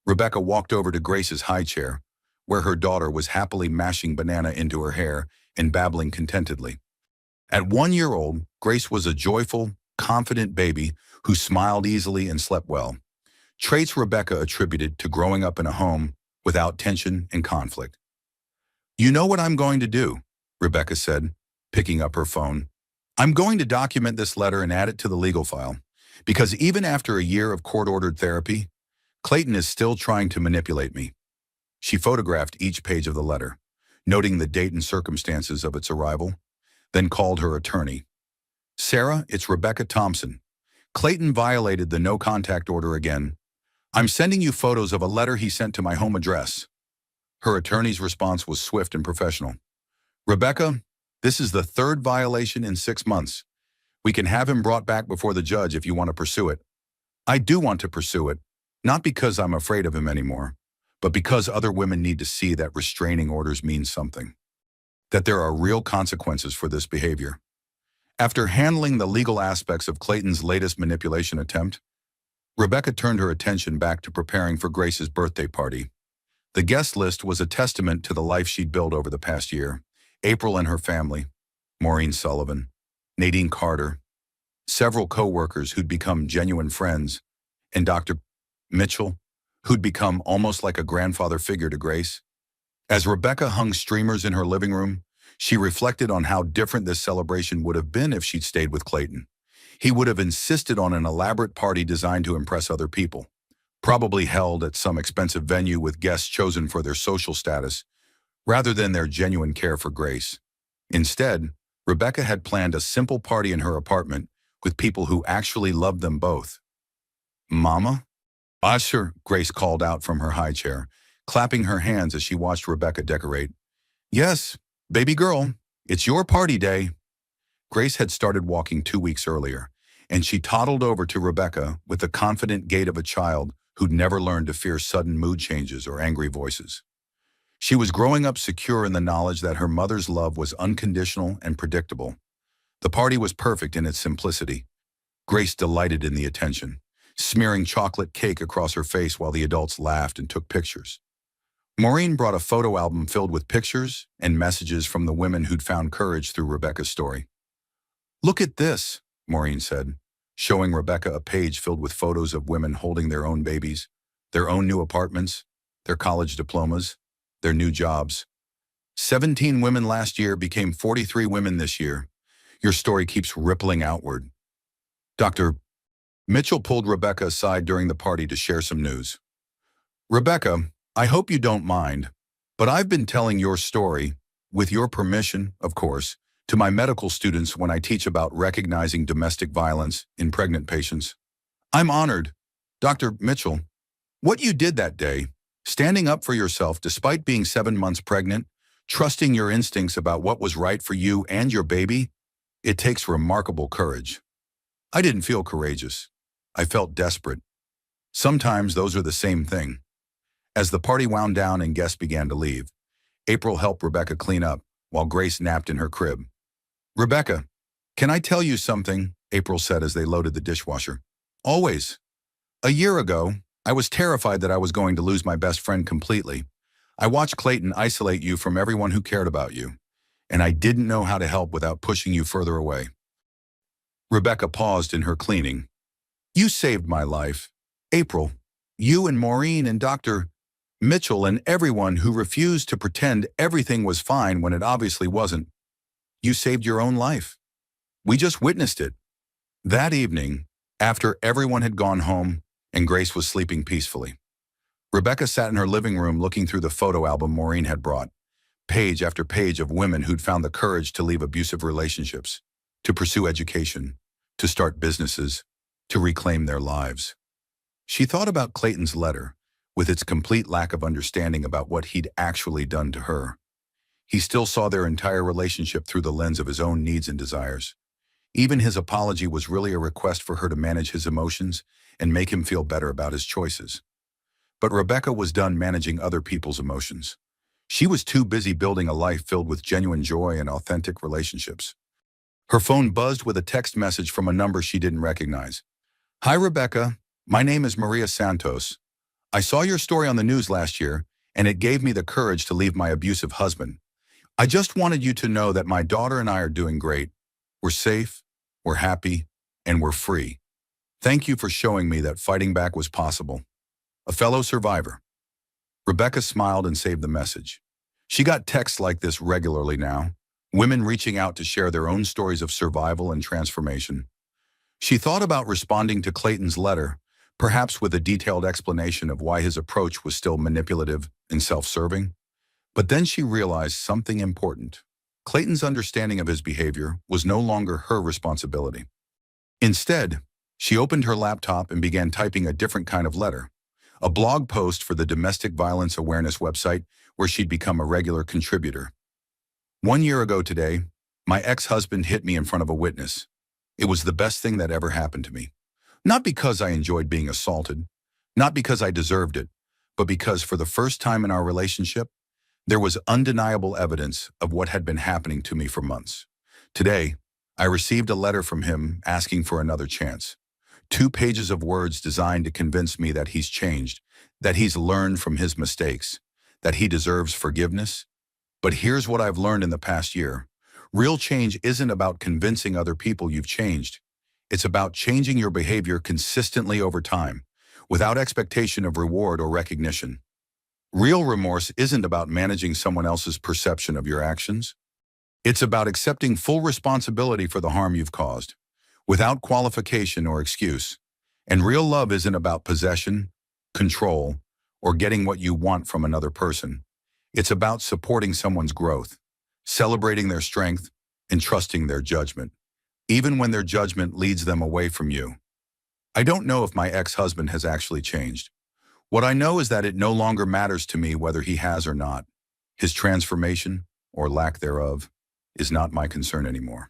Rebecca walked over to Grace's high chair, where her daughter was happily mashing banana into her hair and babbling contentedly. At 1 year old, Grace was a joyful, confident baby who smiled easily and slept well. Traits Rebecca attributed to growing up in a home without tension and conflict. "You know what I'm going to do," Rebecca said, picking up her phone. "I'm going to document this letter and add it to the legal file, because even after a year of court-ordered therapy, Clayton is still trying to manipulate me." She photographed each page of the letter, noting the date and circumstances of its arrival, then called her attorney. "Sarah, it's Rebecca Thompson. Clayton violated the no-contact order again. I'm sending you photos of a letter he sent to my home address." Her attorney's response was swift and professional. "Rebecca, this is the 3rd violation in 6 months. We can have him brought back before the judge if you want to pursue it." "I do want to pursue it, not because I'm afraid of him anymore, but because other women need to see that restraining orders mean something, that there are real consequences for this behavior." After handling the legal aspects of Clayton's latest manipulation attempt, Rebecca turned her attention back to preparing for Grace's birthday party. The guest list was a testament to the life she'd built over the past year. April and her family, Maureen Sullivan, Nadine Carter, several co-workers who'd become genuine friends, and Dr. Mitchell, who'd become almost like a grandfather figure to Grace. As Rebecca hung streamers in her living room, she reflected on how different this celebration would have been if she'd stayed with Clayton. He would have insisted on an elaborate party designed to impress other people, probably held at some expensive venue with guests chosen for their social status, rather than their genuine care for Grace. Instead, Rebecca had planned a simple party in her apartment with people who actually loved them both. "Mama?" "Usher," Grace called out from her high chair, clapping her hands as she watched Rebecca decorate. "Yes, baby girl, it's your party day." Grace had started walking 2 weeks earlier, and she toddled over to Rebecca with the confident gait of a child who'd never learned to fear sudden mood changes or angry voices. She was growing up secure in the knowledge that her mother's love was unconditional and predictable. The party was perfect in its simplicity. Grace delighted in the attention, smearing chocolate cake across her face while the adults laughed and took pictures. Maureen brought a photo album filled with pictures and messages from the women who'd found courage through Rebecca's story. "Look at this," Maureen said, showing Rebecca a page filled with photos of women holding their own babies, their own new apartments, their college diplomas, their new jobs. 17 women last year became 43 women this year. Your story keeps rippling outward. Dr. Mitchell pulled Rebecca aside during the party to share some news. "Rebecca, I hope you don't mind, but I've been telling your story, with your permission, of course, to my medical students when I teach about recognizing domestic violence in pregnant patients. I'm honored. Dr. Mitchell, what you did that day, standing up for yourself despite being 7 months pregnant, trusting your instincts about what was right for you and your baby, it takes remarkable courage." I didn't feel courageous. I felt desperate. Sometimes those are the same thing. As the party wound down and guests began to leave, April helped Rebecca clean up while Grace napped in her crib. "Rebecca, can I tell you something?" April said as they loaded the dishwasher. "Always. A year ago, I was terrified that I was going to lose my best friend completely. I watched Clayton isolate you from everyone who cared about you, and I didn't know how to help without pushing you further away." Rebecca paused in her cleaning. "You saved my life. April, you and Maureen and Dr. Mitchell and everyone who refused to pretend everything was fine when it obviously wasn't. You saved your own life. We just witnessed it." That evening, after everyone had gone home and Grace was sleeping peacefully, Rebecca sat in her living room looking through the photo album Maureen had brought, page after page of women who'd found the courage to leave abusive relationships, to pursue education, to start businesses, to reclaim their lives. She thought about Clayton's letter, with its complete lack of understanding about what he'd actually done to her. He still saw their entire relationship through the lens of his own needs and desires. Even his apology was really a request for her to manage his emotions and make him feel better about his choices. But Rebecca was done managing other people's emotions. She was too busy building a life filled with genuine joy and authentic relationships. Her phone buzzed with a text message from a number she didn't recognize. "Hi, Rebecca. My name is Maria Santos. I saw your story on the news last year, and it gave me the courage to leave my abusive husband. I just wanted you to know that my daughter and I are doing great. We're safe, we're happy, and we're free. Thank you for showing me that fighting back was possible. A fellow survivor." Rebecca smiled and saved the message. She got texts like this regularly now, women reaching out to share their own stories of survival and transformation. She thought about responding to Clayton's letter, perhaps with a detailed explanation of why his approach was still manipulative and self-serving. But then she realized something important. Clayton's understanding of his behavior was no longer her responsibility. Instead, she opened her laptop and began typing a different kind of letter, a blog post for the Domestic Violence Awareness website where she'd become a regular contributor. "1 year ago today, my ex-husband hit me in front of a witness. It was the best thing that ever happened to me. Not because I enjoyed being assaulted, not because I deserved it, but because for the first time in our relationship, there was undeniable evidence of what had been happening to me for months. Today, I received a letter from him asking for another chance. 2 pages of words designed to convince me that he's changed, that he's learned from his mistakes, that he deserves forgiveness. But here's what I've learned in the past year. Real change isn't about convincing other people you've changed. It's about changing your behavior consistently over time, without expectation of reward or recognition. Real remorse isn't about managing someone else's perception of your actions. It's about accepting full responsibility for the harm you've caused, without qualification or excuse. And real love isn't about possession, control, or getting what you want from another person. It's about supporting someone's growth, celebrating their strength, and trusting their judgment, even when their judgment leads them away from you. I don't know if my ex-husband has actually changed. What I know is that it no longer matters to me whether he has or not. His transformation, or lack thereof, is not my concern anymore.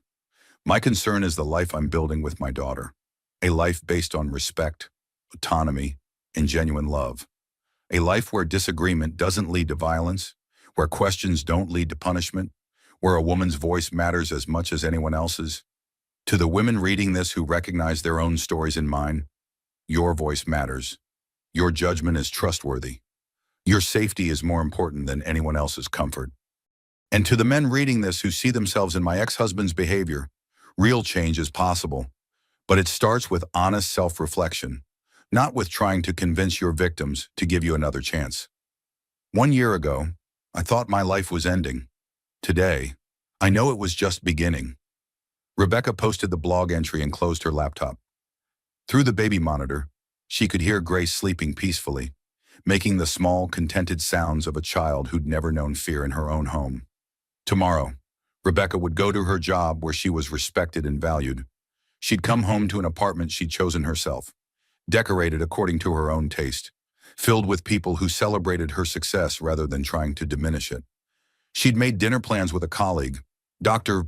My concern is the life I'm building with my daughter. A life based on respect, autonomy, and genuine love. A life where disagreement doesn't lead to violence, where questions don't lead to punishment, where a woman's voice matters as much as anyone else's. To the women reading this who recognize their own stories in mine, your voice matters. Your judgment is trustworthy. Your safety is more important than anyone else's comfort. And to the men reading this who see themselves in my ex-husband's behavior, real change is possible. But it starts with honest self-reflection, not with trying to convince your victims to give you another chance. 1 year ago, I thought my life was ending. Today, I know it was just beginning. Rebecca posted the blog entry and closed her laptop. Through the baby monitor, she could hear Grace sleeping peacefully, making the small, contented sounds of a child who'd never known fear in her own home. Tomorrow, Rebecca would go to her job where she was respected and valued. She'd come home to an apartment she'd chosen herself, decorated according to her own taste, filled with people who celebrated her success rather than trying to diminish it. She'd made dinner plans with a colleague, Dr.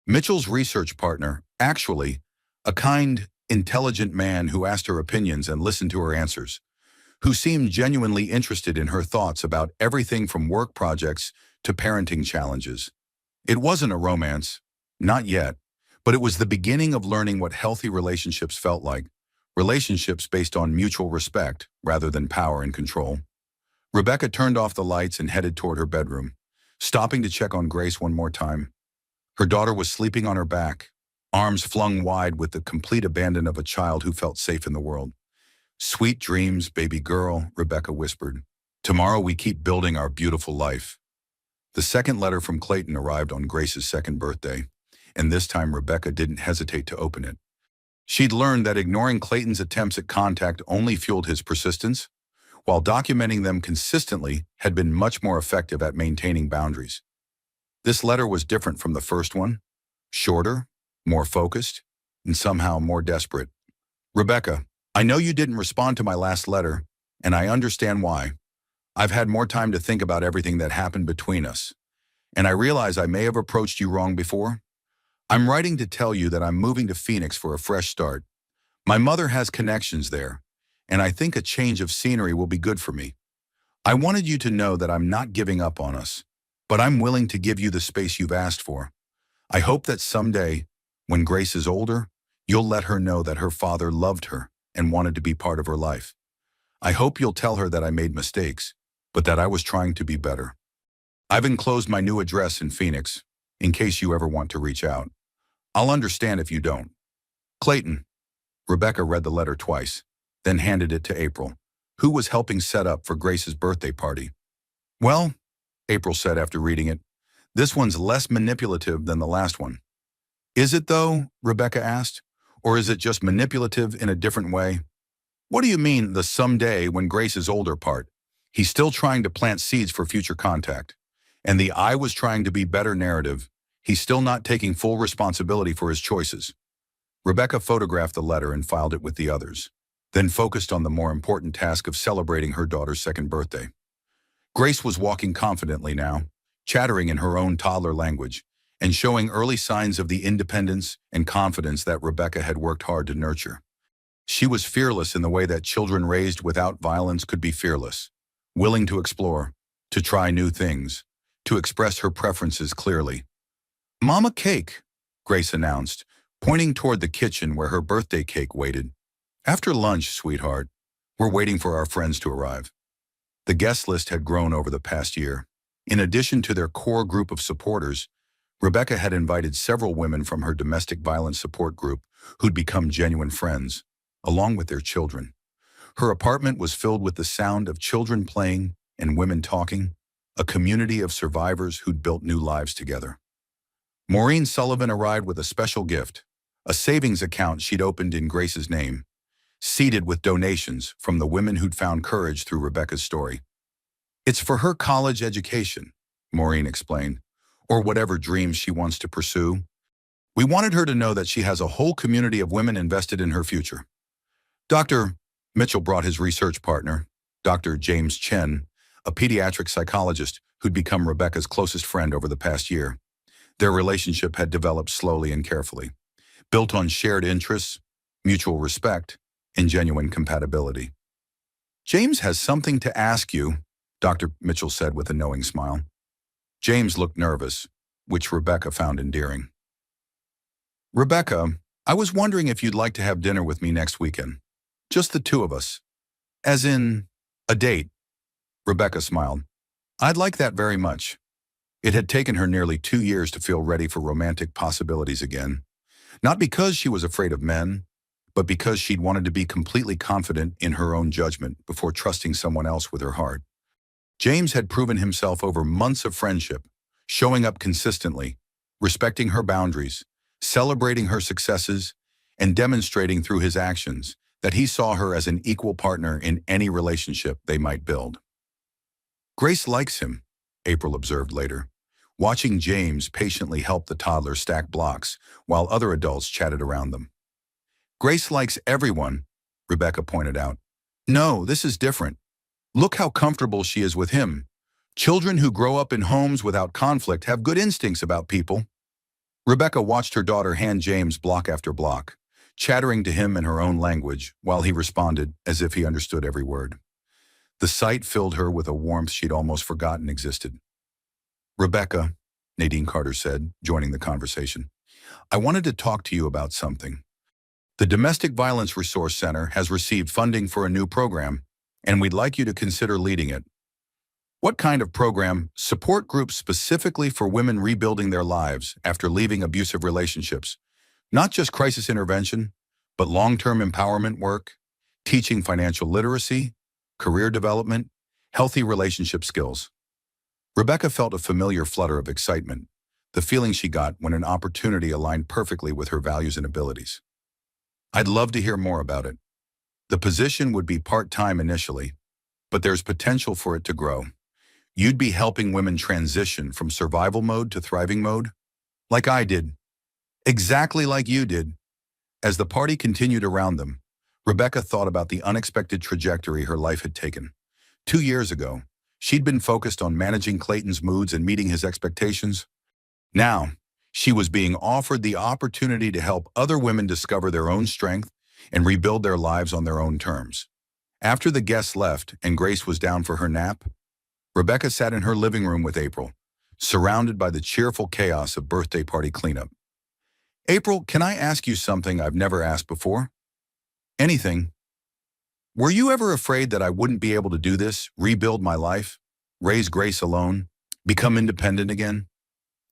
Mitchell's research partner, actually, a kind, intelligent man who asked her opinions and listened to her answers, who seemed genuinely interested in her thoughts about everything from work projects to parenting challenges. It wasn't a romance, not yet, but it was the beginning of learning what healthy relationships felt like, relationships based on mutual respect rather than power and control. Rebecca turned off the lights and headed toward her bedroom, stopping to check on Grace one more time. Her daughter was sleeping on her back, arms flung wide with the complete abandon of a child who felt safe in the world. "Sweet dreams, baby girl," Rebecca whispered. "Tomorrow we keep building our beautiful life." The second letter from Clayton arrived on Grace's second birthday, and this time Rebecca didn't hesitate to open it. She'd learned that ignoring Clayton's attempts at contact only fueled his persistence, while documenting them consistently had been much more effective at maintaining boundaries. This letter was different from the first one, shorter, more focused, and somehow more desperate. "Rebecca, I know you didn't respond to my last letter, and I understand why. I've had more time to think about everything that happened between us, and I realize I may have approached you wrong before. I'm writing to tell you that I'm moving to Phoenix for a fresh start. My mother has connections there, and I think a change of scenery will be good for me. I wanted you to know that I'm not giving up on us, but I'm willing to give you the space you've asked for. I hope that someday, when Grace is older, you'll let her know that her father loved her and wanted to be part of her life. I hope you'll tell her that I made mistakes, but that I was trying to be better. I've enclosed my new address in Phoenix, in case you ever want to reach out. I'll understand if you don't. Clayton." Rebecca read the letter twice, then handed it to April, who was helping set up for Grace's birthday party. "Well," April said after reading it, "this one's less manipulative than the last one." "Is it though?" Rebecca asked. "Or is it just manipulative in a different way?" "What do you mean, the someday when Grace is older part? He's still trying to plant seeds for future contact. And the "I was trying to be better" narrative, he's still not taking full responsibility for his choices." Rebecca photographed the letter and filed it with the others, then focused on the more important task of celebrating her daughter's second birthday. Grace was walking confidently now, chattering in her own toddler language, and showing early signs of the independence and confidence that Rebecca had worked hard to nurture. She was fearless in the way that children raised without violence could be fearless, willing to explore, to try new things, to express her preferences clearly. "Mama cake," Grace announced, pointing toward the kitchen where her birthday cake waited. "After lunch, sweetheart. We're waiting for our friends to arrive." The guest list had grown over the past year. In addition to their core group of supporters, Rebecca had invited several women from her domestic violence support group who'd become genuine friends, along with their children. Her apartment was filled with the sound of children playing and women talking, a community of survivors who'd built new lives together. Maureen Sullivan arrived with a special gift, a savings account she'd opened in Grace's name, seeded with donations from the women who'd found courage through Rebecca's story. "It's for her college education," Maureen explained, "or whatever dreams she wants to pursue. We wanted her to know that she has a whole community of women invested in her future." Dr. Mitchell brought his research partner, Dr. James Chen, a pediatric psychologist who'd become Rebecca's closest friend over the past year. Their relationship had developed slowly and carefully, built on shared interests, mutual respect, and genuine compatibility. "James has something to ask you," Dr. Mitchell said with a knowing smile. James looked nervous, which Rebecca found endearing. "Rebecca, I was wondering if you'd like to have dinner with me next weekend. Just the two of us. As in, a date." Rebecca smiled. "I'd like that very much." It had taken her nearly 2 years to feel ready for romantic possibilities again. Not because she was afraid of men, but because she'd wanted to be completely confident in her own judgment before trusting someone else with her heart. James had proven himself over months of friendship, showing up consistently, respecting her boundaries, celebrating her successes, and demonstrating through his actions that he saw her as an equal partner in any relationship they might build. "Grace likes him," April observed later, watching James patiently help the toddler stack blocks while other adults chatted around them. "Grace likes everyone," Rebecca pointed out. "No, this is different. Look how comfortable she is with him. Children who grow up in homes without conflict have good instincts about people." Rebecca watched her daughter hand James block after block, chattering to him in her own language while he responded as if he understood every word. The sight filled her with a warmth she'd almost forgotten existed. "Rebecca," Nadine Carter said, joining the conversation, "I wanted to talk to you about something. The Domestic Violence Resource Center has received funding for a new program, and we'd like you to consider leading it." "What kind of program?" "Support groups specifically for women rebuilding their lives after leaving abusive relationships. Not just crisis intervention, but long-term empowerment work, teaching financial literacy, career development, healthy relationship skills." Rebecca felt a familiar flutter of excitement, the feeling she got when an opportunity aligned perfectly with her values and abilities. "I'd love to hear more about it. The position would be part-time initially, but there's potential for it to grow. You'd be helping women transition from survival mode to thriving mode, like I did. Exactly like you did." As the party continued around them, Rebecca thought about the unexpected trajectory her life had taken. 2 years ago, she'd been focused on managing Clayton's moods and meeting his expectations. Now, she was being offered the opportunity to help other women discover their own strength and rebuild their lives on their own terms. After the guests left and Grace was down for her nap, Rebecca sat in her living room with April, surrounded by the cheerful chaos of birthday party cleanup. "April, can I ask you something I've never asked before?" "Anything." "Were you ever afraid that I wouldn't be able to do this, rebuild my life, raise Grace alone, become independent again?"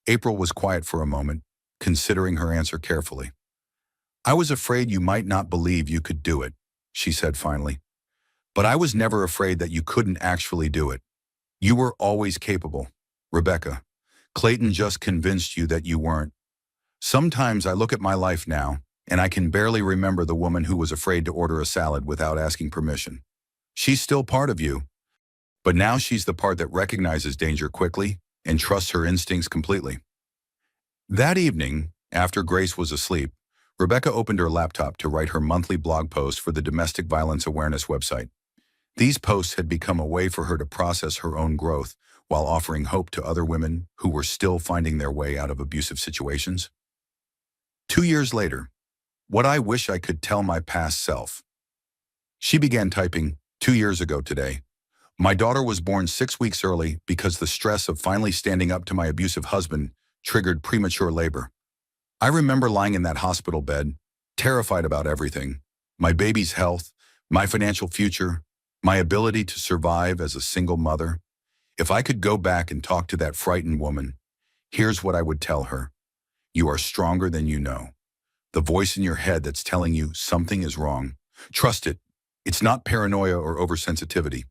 April was quiet for a moment, considering her answer carefully. "I was afraid you might not believe you could do it," she said finally. "But I was never afraid that you couldn't actually do it. You were always capable, Rebecca. Clayton just convinced you that you weren't. Sometimes I look at my life now, and I can barely remember the woman who was afraid to order a salad without asking permission. She's still part of you, but now she's the part that recognizes danger quickly and trusts her instincts completely." That evening, after Grace was asleep, Rebecca opened her laptop to write her monthly blog post for the Domestic Violence Awareness website. These posts had become a way for her to process her own growth while offering hope to other women who were still finding their way out of abusive situations. 2 years later, what I wish I could tell my past self. She began typing, 2 years ago today. My daughter was born 6 weeks early because the stress of finally standing up to my abusive husband triggered premature labor. I remember lying in that hospital bed, terrified about everything, my baby's health, my financial future, my ability to survive as a single mother. If I could go back and talk to that frightened woman, Here's what I would tell her. You are stronger than you know. The voice in your head that's telling you something is wrong, trust it. It's not paranoia or oversensitivity.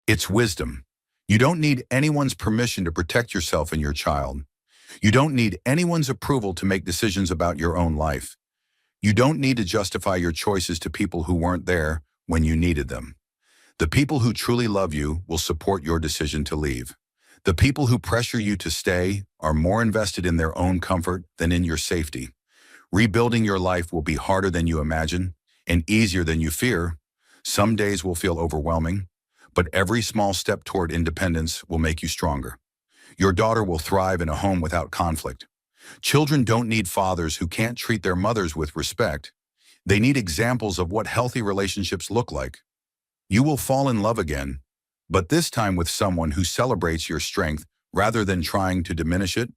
It's wisdom. You don't need anyone's permission to protect yourself and your child. You don't need anyone's approval to make decisions about your own life. You don't need to justify your choices to people who weren't there when you needed them. The people who truly love you will support your decision to leave. The people who pressure you to stay are more invested in their own comfort than in your safety. Rebuilding your life will be harder than you imagine and easier than you fear. Some days will feel overwhelming, but every small step toward independence will make you stronger. Your daughter will thrive in a home without conflict. Children don't need fathers who can't treat their mothers with respect. They need examples of what healthy relationships look like. You will fall in love again, but this time with someone who celebrates your strength rather than trying to diminish it.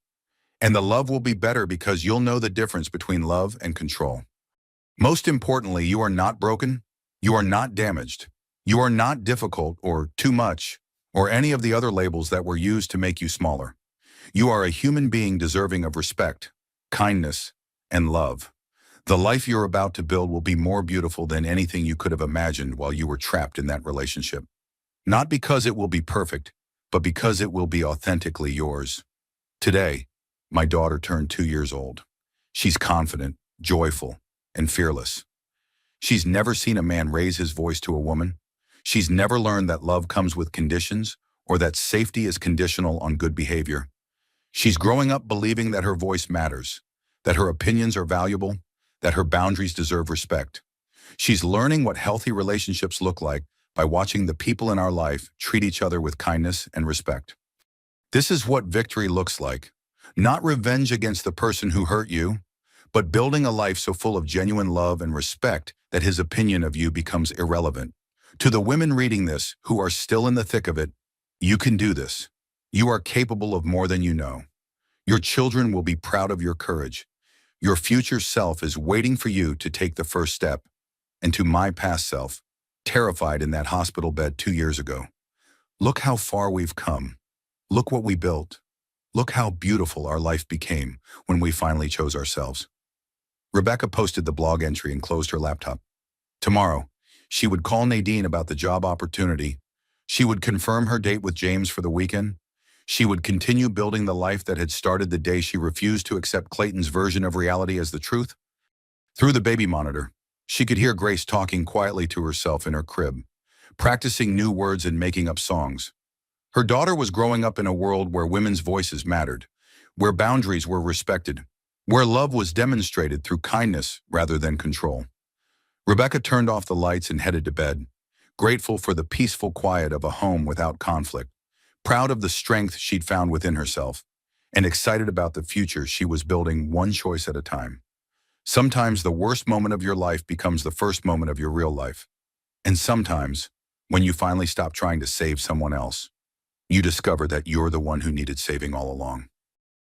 And the love will be better because you'll know the difference between love and control. Most importantly, you are not broken. You are not damaged. You are not difficult or too much, or any of the other labels that were used to make you smaller. You are a human being deserving of respect, kindness, and love. The life you're about to build will be more beautiful than anything you could have imagined while you were trapped in that relationship. Not because it will be perfect, but because it will be authentically yours. Today, my daughter turned 2 years old. She's confident, joyful, and fearless. She's never seen a man raise his voice to a woman. She's never learned that love comes with conditions or that safety is conditional on good behavior. She's growing up believing that her voice matters, that her opinions are valuable, that her boundaries deserve respect. She's learning what healthy relationships look like by watching the people in our life treat each other with kindness and respect. This is what victory looks like. Not revenge against the person who hurt you, but building a life so full of genuine love and respect that his opinion of you becomes irrelevant. To the women reading this who are still in the thick of it, you can do this. You are capable of more than you know. Your children will be proud of your courage. Your future self is waiting for you to take the first step. And to my past self, terrified in that hospital bed 2 years ago, look how far we've come. Look what we built. Look how beautiful our life became when we finally chose ourselves. Rebecca posted the blog entry and closed her laptop. Tomorrow, she would call Nadine about the job opportunity. She would confirm her date with James for the weekend. She would continue building the life that had started the day she refused to accept Clayton's version of reality as the truth. Through the baby monitor, she could hear Grace talking quietly to herself in her crib, practicing new words and making up songs. Her daughter was growing up in a world where women's voices mattered, where boundaries were respected, where love was demonstrated through kindness rather than control. Rebecca turned off the lights and headed to bed, grateful for the peaceful quiet of a home without conflict, proud of the strength she'd found within herself, and excited about the future she was building one choice at a time. Sometimes the worst moment of your life becomes the first moment of your real life. And sometimes, when you finally stop trying to save someone else, you discover that you're the one who needed saving all along.